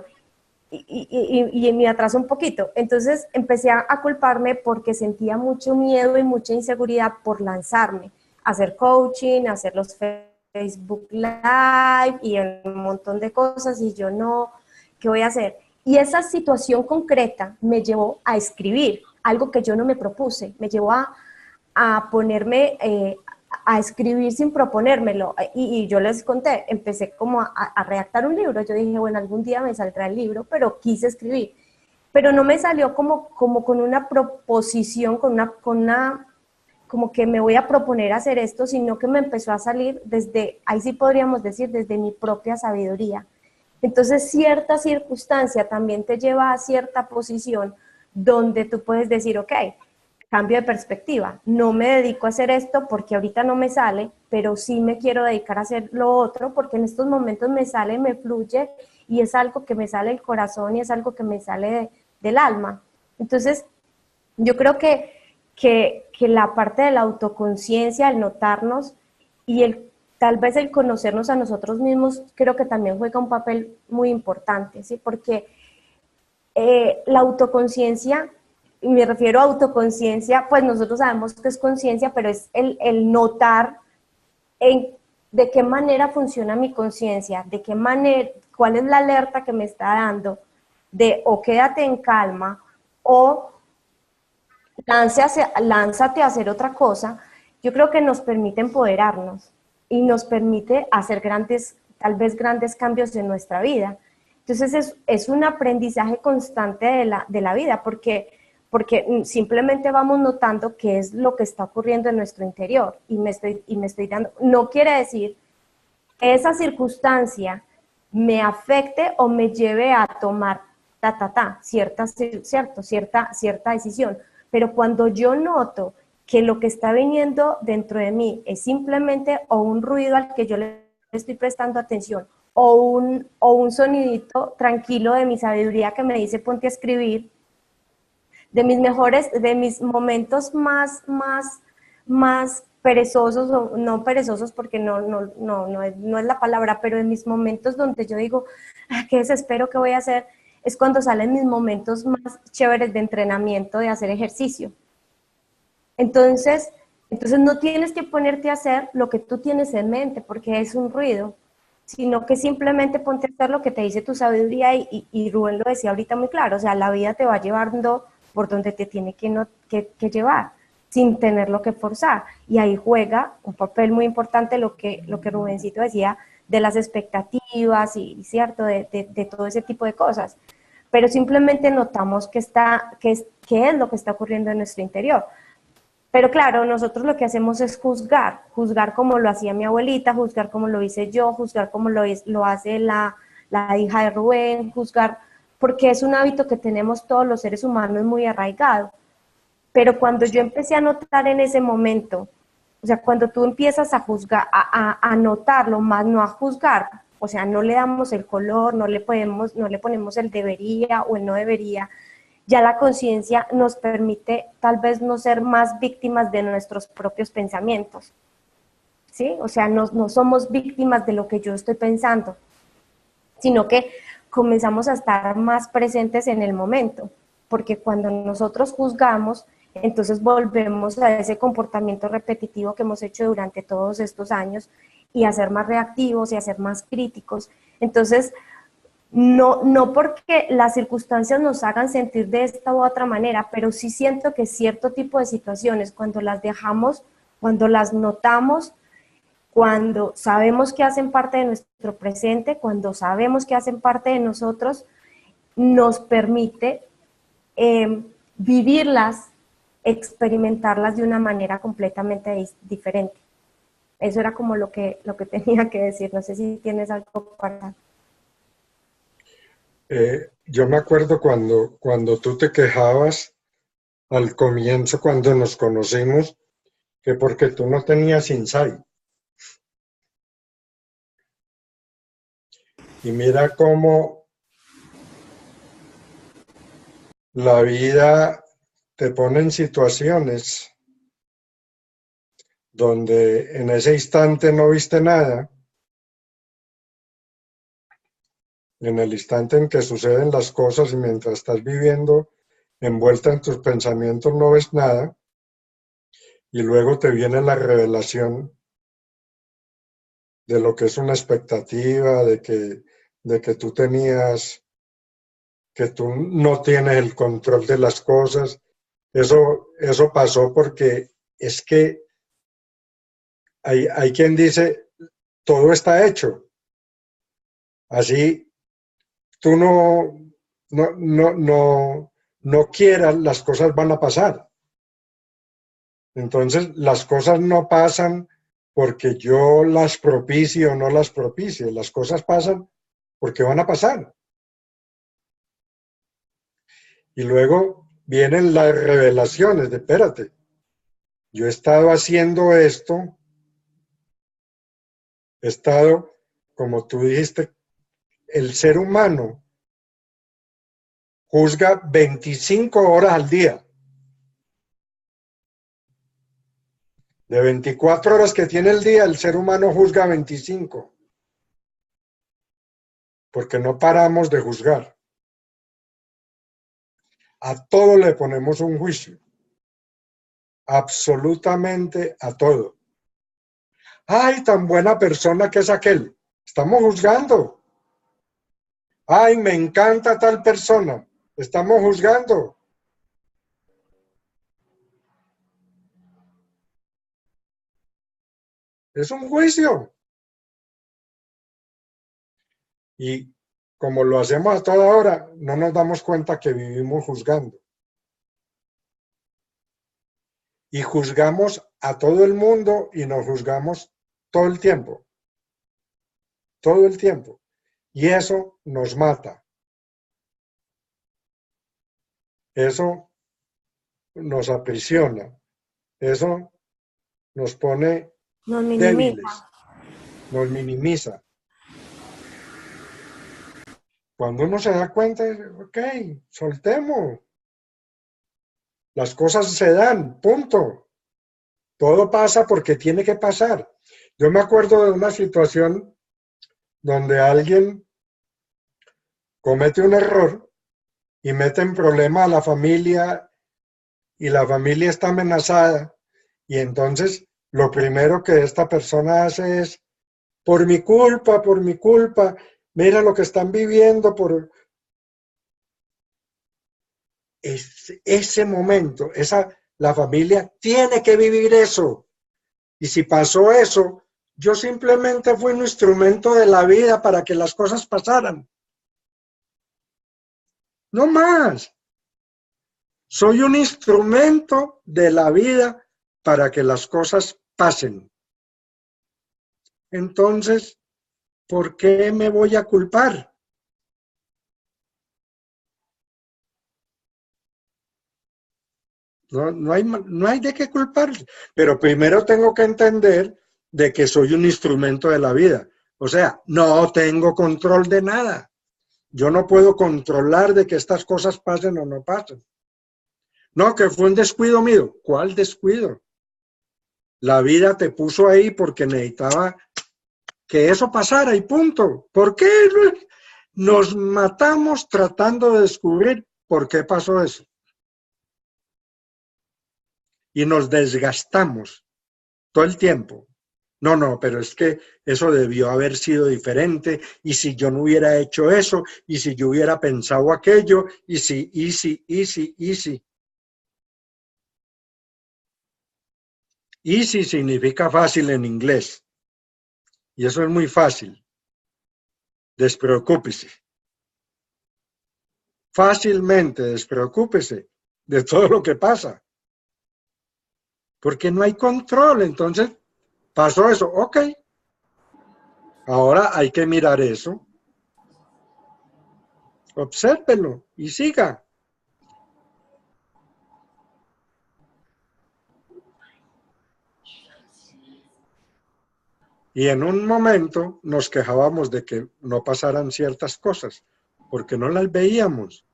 y me atrasó un poquito. Entonces empecé a culparme porque sentía mucho miedo y mucha inseguridad por lanzarme, a hacer coaching, a hacer los Facebook Live y un montón de cosas y yo no, ¿qué voy a hacer? Y esa situación concreta me llevó a escribir, algo que yo no me propuse, me llevó a ponerme a escribir sin proponérmelo. Y yo les conté, empecé como a redactar un libro. Yo dije, bueno, algún día me saldrá el libro, pero quise escribir. Pero no me salió como con una proposición, como que me voy a proponer hacer esto, sino que me empezó a salir desde, ahí sí podríamos decir, desde mi propia sabiduría. Entonces, cierta circunstancia también te lleva a cierta posición donde tú puedes decir, ok, cambio de perspectiva, no me dedico a hacer esto porque ahorita no me sale, pero sí me quiero dedicar a hacer lo otro porque en estos momentos me sale, me fluye y es algo que me sale del corazón y es algo que me sale del alma. Entonces, yo creo que la parte de la autoconciencia, el notarnos y tal vez el conocernos a nosotros mismos, creo que también juega un papel muy importante, ¿sí? Porque la autoconciencia, y me refiero a autoconciencia, pues nosotros sabemos que es conciencia, pero es el notar de qué manera funciona mi conciencia, de qué manera, cuál es la alerta que me está dando, de o quédate en calma, o lánzate a hacer otra cosa. Yo creo que nos permite empoderarnos y nos permite hacer tal vez grandes cambios en nuestra vida. Entonces es un aprendizaje constante de la vida, porque simplemente vamos notando qué es lo que está ocurriendo en nuestro interior y me estoy dando, no quiere decir que esa circunstancia me afecte o me lleve a tomar cierta decisión, pero cuando yo noto que lo que está viniendo dentro de mí es simplemente o un ruido al que yo le estoy prestando atención o un sonidito tranquilo de mi sabiduría que me dice ponte a escribir, de mis momentos más perezosos, o no perezosos porque no es la palabra, pero en mis momentos donde yo digo, qué desespero que voy a hacer, es cuando salen mis momentos más chéveres de entrenamiento, de hacer ejercicio. Entonces no tienes que ponerte a hacer lo que tú tienes en mente, porque es un ruido, sino que simplemente ponte a hacer lo que te dice tu sabiduría y Rubén lo decía ahorita muy claro, o sea, la vida te va llevando por donde te tiene que llevar, sin tenerlo que forzar. Y ahí juega un papel muy importante lo que Rubéncito decía de las expectativas y cierto, de todo ese tipo de cosas. Pero simplemente notamos qué es lo que está ocurriendo en nuestro interior. Pero claro, nosotros lo que hacemos es juzgar como lo hacía mi abuelita, juzgar como lo hice yo, juzgar como lo hace la hija de Rubén, juzgar, porque es un hábito que tenemos todos los seres humanos muy arraigado. Pero cuando yo empecé a notar en ese momento, o sea, cuando tú empiezas a juzgar, a notarlo, más no a juzgar, o sea, no le damos el color, no le ponemos el debería o el no debería, ya la conciencia nos permite tal vez no ser más víctimas de nuestros propios pensamientos, ¿sí? O sea, no somos víctimas de lo que yo estoy pensando, sino que comenzamos a estar más presentes en el momento, porque cuando nosotros juzgamos, entonces volvemos a ese comportamiento repetitivo que hemos hecho durante todos estos años y a ser más reactivos y a ser más críticos. Entonces, no porque las circunstancias nos hagan sentir de esta u otra manera, pero sí siento que cierto tipo de situaciones, cuando las dejamos, cuando las notamos, cuando sabemos que hacen parte de nuestro presente, cuando sabemos que hacen parte de nosotros, nos permite vivirlas, experimentarlas de una manera completamente diferente. Eso era como lo que tenía que decir. No sé si tienes algo para... Yo me acuerdo cuando tú te quejabas al comienzo, cuando nos conocimos, que porque tú no tenías insight. Y mira cómo la vida te pone en situaciones donde en ese instante no viste nada. En el instante en que suceden las cosas y mientras estás viviendo envuelta en tus pensamientos no ves nada, y luego te viene la revelación de lo que es una expectativa, de que tú tenías, que tú no tienes el control de las cosas. Eso pasó porque es que hay quien dice, todo está hecho. Así tú no quieras, las cosas van a pasar. Entonces, las cosas no pasan porque yo las propicie o no las propicie. Las cosas pasan porque van a pasar. Y luego vienen las revelaciones de, espérate, yo he estado haciendo esto, he estado, como tú dijiste, el ser humano juzga 25 horas al día. De 24 horas que tiene el día, el ser humano juzga 25. Porque no paramos de juzgar. A todo le ponemos un juicio. Absolutamente a todo. ¡Ay, tan buena persona que es aquel! Estamos juzgando. ¡Ay, me encanta tal persona! Estamos juzgando. Es un juicio. Y como lo hacemos a toda hora, no nos damos cuenta que vivimos juzgando. Y juzgamos a todo el mundo y nos juzgamos todo el tiempo. Todo el tiempo. Y eso nos mata. Eso nos aprisiona. Eso nos pone débiles. Nos minimiza. Cuando uno se da cuenta, ok, soltemos. Las cosas se dan, punto. Todo pasa porque tiene que pasar. Yo me acuerdo de una situación donde alguien comete un error y mete en problema a la familia y la familia está amenazada. Y entonces lo primero que esta persona hace es, por mi culpa, mira lo que están viviendo, ese momento, la familia tiene que vivir eso. Y si pasó eso, yo simplemente fui un instrumento de la vida para que las cosas pasaran. No más. Soy un instrumento de la vida para que las cosas pasen. Entonces, ¿por qué me voy a culpar? No hay de qué culparse. Pero primero tengo que entender de que soy un instrumento de la vida. O sea, no tengo control de nada. Yo no puedo controlar de que estas cosas pasen o no pasen. No, que fue un descuido mío. ¿Cuál descuido? La vida te puso ahí porque necesitaba que eso pasara y punto. ¿Por qué nos matamos tratando de descubrir por qué pasó eso? Y nos desgastamos todo el tiempo. No, pero es que eso debió haber sido diferente, y si yo no hubiera hecho eso, y si yo hubiera pensado aquello, y si. Easy significa fácil en inglés, y eso es muy fácil. Despreocúpese. Fácilmente despreocúpese de todo lo que pasa. Porque no hay control, entonces pasó eso, ok. Ahora hay que mirar eso. Obsérvelo y siga. Y en un momento nos quejábamos de que no pasaran ciertas cosas, porque no las veíamos.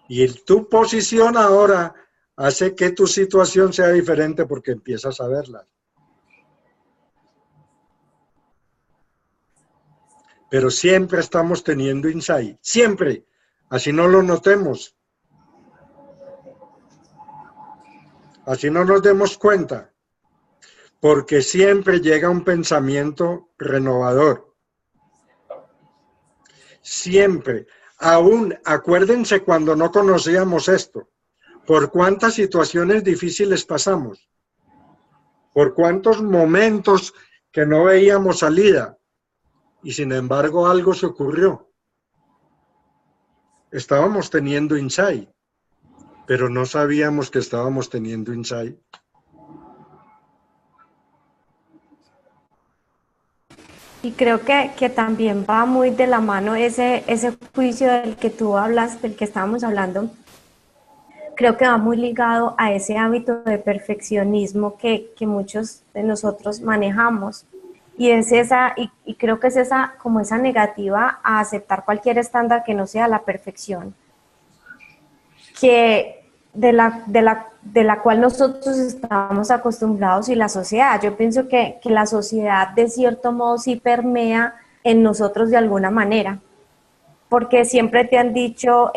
Y tu posición ahora hace que tu situación sea diferente porque empiezas a verlas. Pero siempre estamos teniendo insight, siempre, así no lo notemos, así no nos demos cuenta, porque siempre llega un pensamiento renovador, siempre. Aún, acuérdense cuando no conocíamos esto, por cuántas situaciones difíciles pasamos, por cuántos momentos que no veíamos salida, y sin embargo algo se ocurrió. Estábamos teniendo insight, pero no sabíamos que estábamos teniendo insight. Y creo que también va muy de la mano ese juicio del que tú hablas, del que estábamos hablando. Creo que va muy ligado a ese hábito de perfeccionismo que muchos de nosotros manejamos. Y es y creo que es como esa negativa a aceptar cualquier estándar que no sea la perfección, que de la cual nosotros estamos acostumbrados, y la sociedad. Yo pienso que la sociedad de cierto modo sí permea en nosotros de alguna manera, porque siempre te han dicho,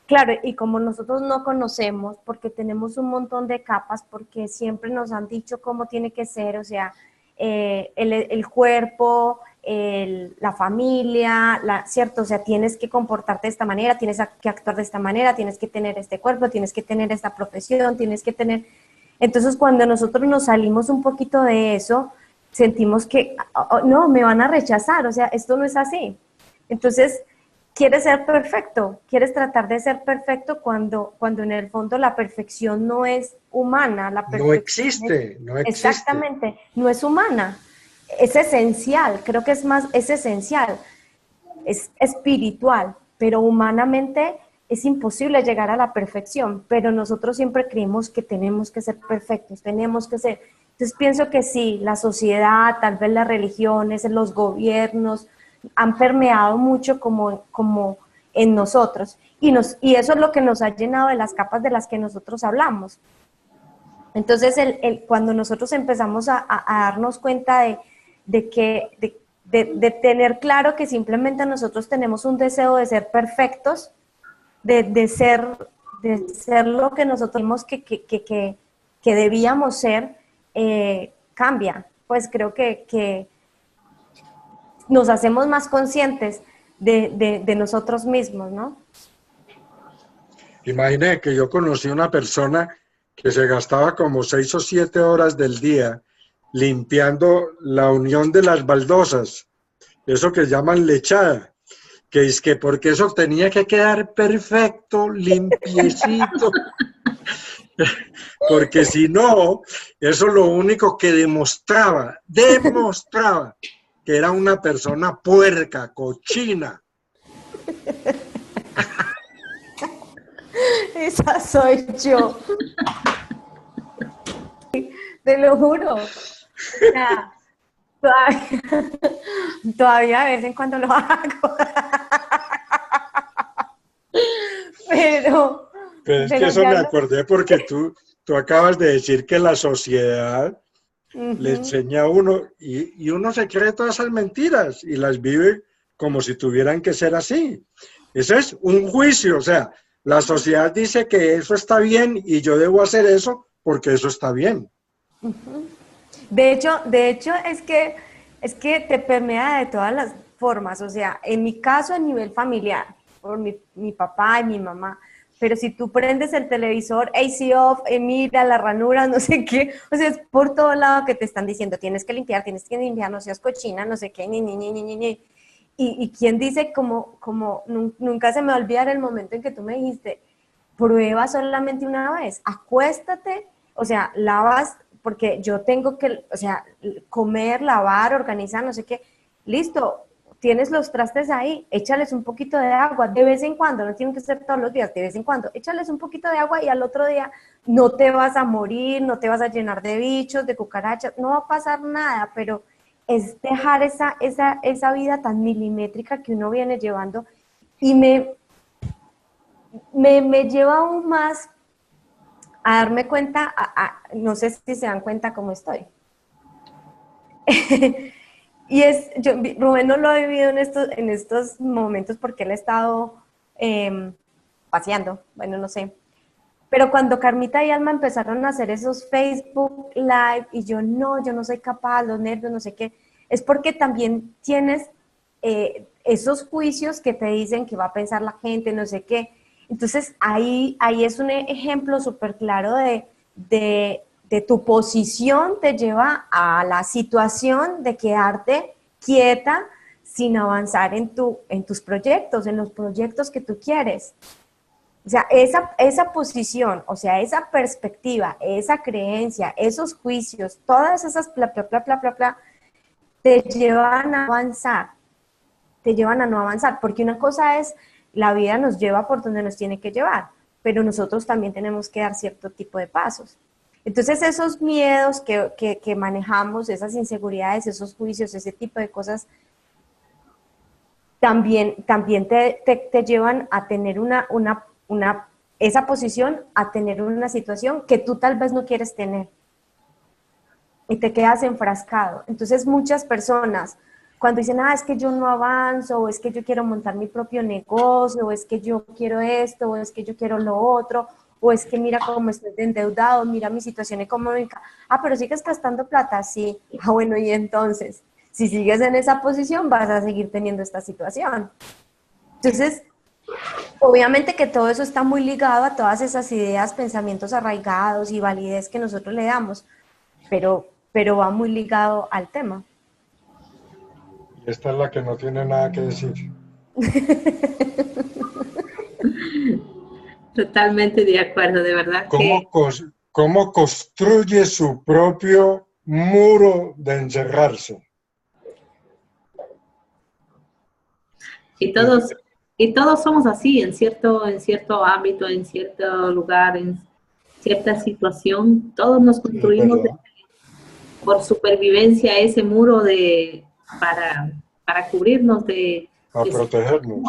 claro, y como nosotros no conocemos, porque tenemos un montón de capas, porque siempre nos han dicho cómo tiene que ser, o sea, el cuerpo, la familia, ¿cierto? O sea, tienes que comportarte de esta manera, tienes que actuar de esta manera, tienes que tener este cuerpo, tienes que tener esta profesión, tienes que tener... Entonces, cuando nosotros nos salimos un poquito de eso, sentimos que, no, me van a rechazar, o sea, esto no es así. Entonces, quieres ser perfecto, quieres tratar de ser perfecto cuando en el fondo la perfección no es humana. La perfección no existe. Exactamente, no es humana, es esencial, creo que es esencial, es espiritual, pero humanamente es imposible llegar a la perfección, pero nosotros siempre creemos que tenemos que ser perfectos, tenemos que ser. Entonces pienso que sí, la sociedad, tal vez las religiones, los gobiernos, han permeado mucho como en nosotros, y eso es lo que nos ha llenado de las capas de las que nosotros hablamos. Entonces, cuando nosotros empezamos a darnos cuenta de tener claro que simplemente nosotros tenemos un deseo de ser perfectos, de ser lo que nosotros vimos que debíamos ser, cambia. Pues creo que nos hacemos más conscientes de nosotros mismos, ¿no? Imagine que yo conocí una persona que se gastaba como 6 o 7 horas del día limpiando la unión de las baldosas, eso que llaman lechada, que es que porque eso tenía que quedar perfecto, limpiecito. Porque si no, eso lo único que demostraba que era una persona puerca, cochina. Esa soy yo. Te lo juro. O sea, todavía de vez en cuando lo hago. Pero Pero es que eso me acordé porque tú acabas de decir que la sociedad le enseña a uno y uno se cree todas esas mentiras y las vive como si tuvieran que ser así. Eso es un juicio, o sea, la sociedad dice que eso está bien y yo debo hacer eso porque eso está bien. De hecho es que te permea de todas las formas, o sea, en mi caso a nivel familiar, por mi papá y mi mamá, pero si tú prendes el televisor, AC off, mira la ranura, no sé qué, o sea, es por todo lado que te están diciendo, tienes que limpiar, no seas cochina, no sé qué, ni. Y quién dice, nunca se me va a olvidar el momento en que tú me dijiste, prueba solamente una vez, acuéstate, o sea, lavas, porque yo tengo que, o sea, comer, lavar, organizar, no sé qué, listo, tienes los trastes ahí, échales un poquito de agua, de vez en cuando, no tienen que ser todos los días, de vez en cuando, échales un poquito de agua y al otro día no te vas a morir, no te vas a llenar de bichos, de cucarachas, no va a pasar nada, pero es dejar esa vida tan milimétrica que uno viene llevando y me lleva aún más a darme cuenta, no sé si se dan cuenta cómo estoy. Y Rubén no lo ha vivido en estos momentos porque él ha estado paseando, bueno, no sé. Pero cuando Carmita y Alma empezaron a hacer esos Facebook Live y yo no soy capaz, los nervios, no sé qué, es porque también tienes esos juicios que te dicen que va a pensar la gente, no sé qué. Entonces ahí es un ejemplo súper claro de tu posición te lleva a la situación de quedarte quieta sin avanzar en tus proyectos, en los proyectos que tú quieres. O sea, esa posición, o sea, esa perspectiva, esa creencia, esos juicios, todas esas bla, bla, bla, bla, bla, bla, te llevan a avanzar, te llevan a no avanzar, porque una cosa es, la vida nos lleva por donde nos tiene que llevar, pero nosotros también tenemos que dar cierto tipo de pasos. Entonces esos miedos que manejamos, esas inseguridades, esos juicios, ese tipo de cosas, también te llevan a tener esa posición, a tener una situación que tú tal vez no quieres tener y te quedas enfrascado. Entonces muchas personas cuando dicen, es que yo no avanzo, o es que yo quiero montar mi propio negocio, o es que yo quiero esto, o es que yo quiero lo otro, o es que mira cómo estoy endeudado, mira mi situación económica, pero sigues gastando plata, sí, bueno, y entonces, si sigues en esa posición, vas a seguir teniendo esta situación. Entonces, obviamente que todo eso está muy ligado a todas esas ideas, pensamientos arraigados y validez que nosotros le damos, pero va muy ligado al tema. Esta es la que no tiene nada que decir. Totalmente de acuerdo, de verdad que... ¿Cómo construye su propio muro de encerrarse? Y todos somos así, en cierto ámbito, en cierto lugar, en cierta situación. Todos nos construimos por supervivencia ese muro para cubrirnos de protegernos.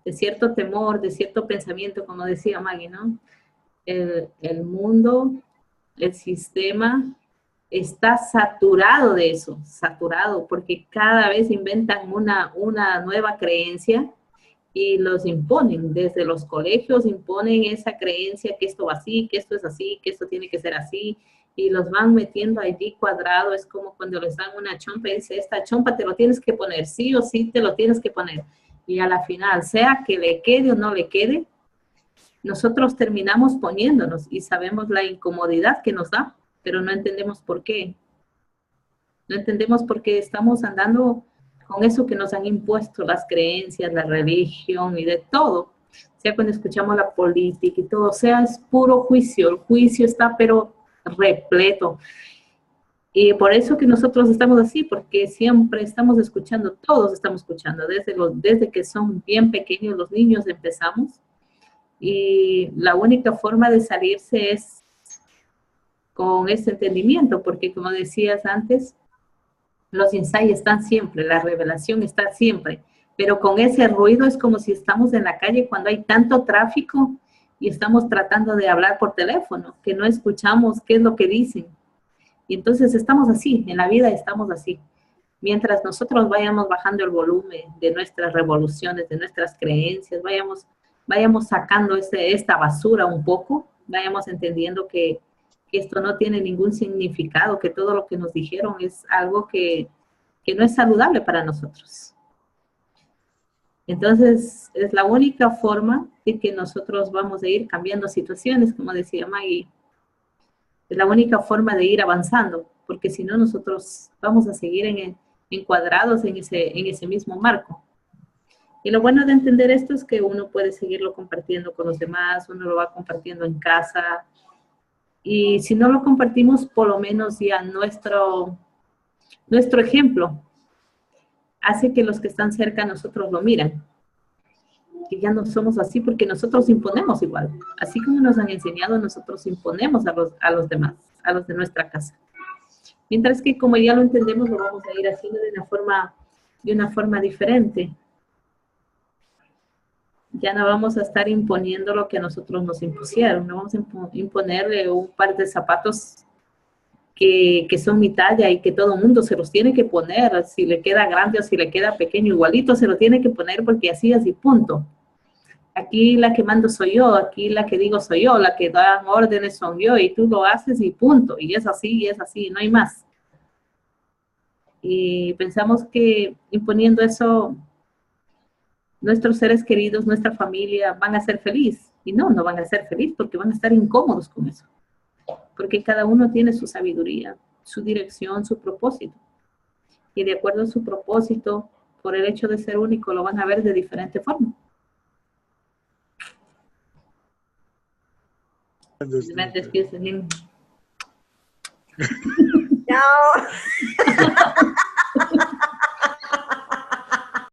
De cierto temor, de cierto pensamiento, como decía Maggie, ¿no? El mundo, el sistema está saturado de eso, saturado, porque cada vez inventan una nueva creencia y los imponen, desde los colegios imponen esa creencia que esto va así, que esto es así, que esto tiene que ser así, y los van metiendo allí cuadrado. Es como cuando les dan una chompa y dice, esta chompa te lo tienes que poner, sí o sí te lo tienes que poner, y a la final, sea que le quede o no le quede, nosotros terminamos poniéndonos y sabemos la incomodidad que nos da, pero no entendemos por qué. No entendemos por qué estamos andando con eso que nos han impuesto las creencias, la religión y de todo. sea cuando escuchamos la política y todo, o sea, es puro juicio, el juicio está pero repleto. Y por eso que nosotros estamos así, porque siempre estamos escuchando, todos estamos escuchando, desde que son bien pequeños los niños empezamos, y la única forma de salirse es con ese entendimiento, porque como decías antes, los insights están siempre, la revelación está siempre, pero con ese ruido es como si estamos en la calle cuando hay tanto tráfico y estamos tratando de hablar por teléfono, que no escuchamos qué es lo que dicen. Y entonces estamos así, en la vida estamos así. Mientras nosotros vayamos bajando el volumen de nuestras revoluciones, de nuestras creencias, vayamos sacando esta basura un poco, vayamos entendiendo que esto no tiene ningún significado, que todo lo que nos dijeron es algo que no es saludable para nosotros. Entonces, es la única forma de que nosotros vamos a ir cambiando situaciones, como decía Maggie. Es la única forma de ir avanzando, porque si no, nosotros vamos a seguir encuadrados en ese mismo marco. Y lo bueno de entender esto es que uno puede seguirlo compartiendo con los demás, uno lo va compartiendo en casa, y si no lo compartimos, por lo menos ya nuestro ejemplo hace que los que están cerca a nosotros lo miren. Que ya no somos así porque nosotros imponemos igual. Así como nos han enseñado, nosotros imponemos a los demás, a los de nuestra casa. Mientras que como ya lo entendemos, lo vamos a ir haciendo de una forma diferente. Ya no vamos a estar imponiendo lo que a nosotros nos impusieron. No vamos a imponerle un par de zapatos que son mi talla y que todo el mundo se los tiene que poner. Si le queda grande o si le queda pequeño, igualito se lo tiene que poner porque así, punto. Aquí la que mando soy yo, aquí la que digo soy yo, la que dan órdenes son yo y tú lo haces y punto. Y es así, no hay más. Y pensamos que imponiendo eso, nuestros seres queridos, nuestra familia van a ser felices. Y no van a ser felices porque van a estar incómodos con eso. Porque cada uno tiene su sabiduría, su dirección, su propósito. Y de acuerdo a su propósito, por el hecho de ser único, lo van a ver de diferente forma. Me despido. Chao.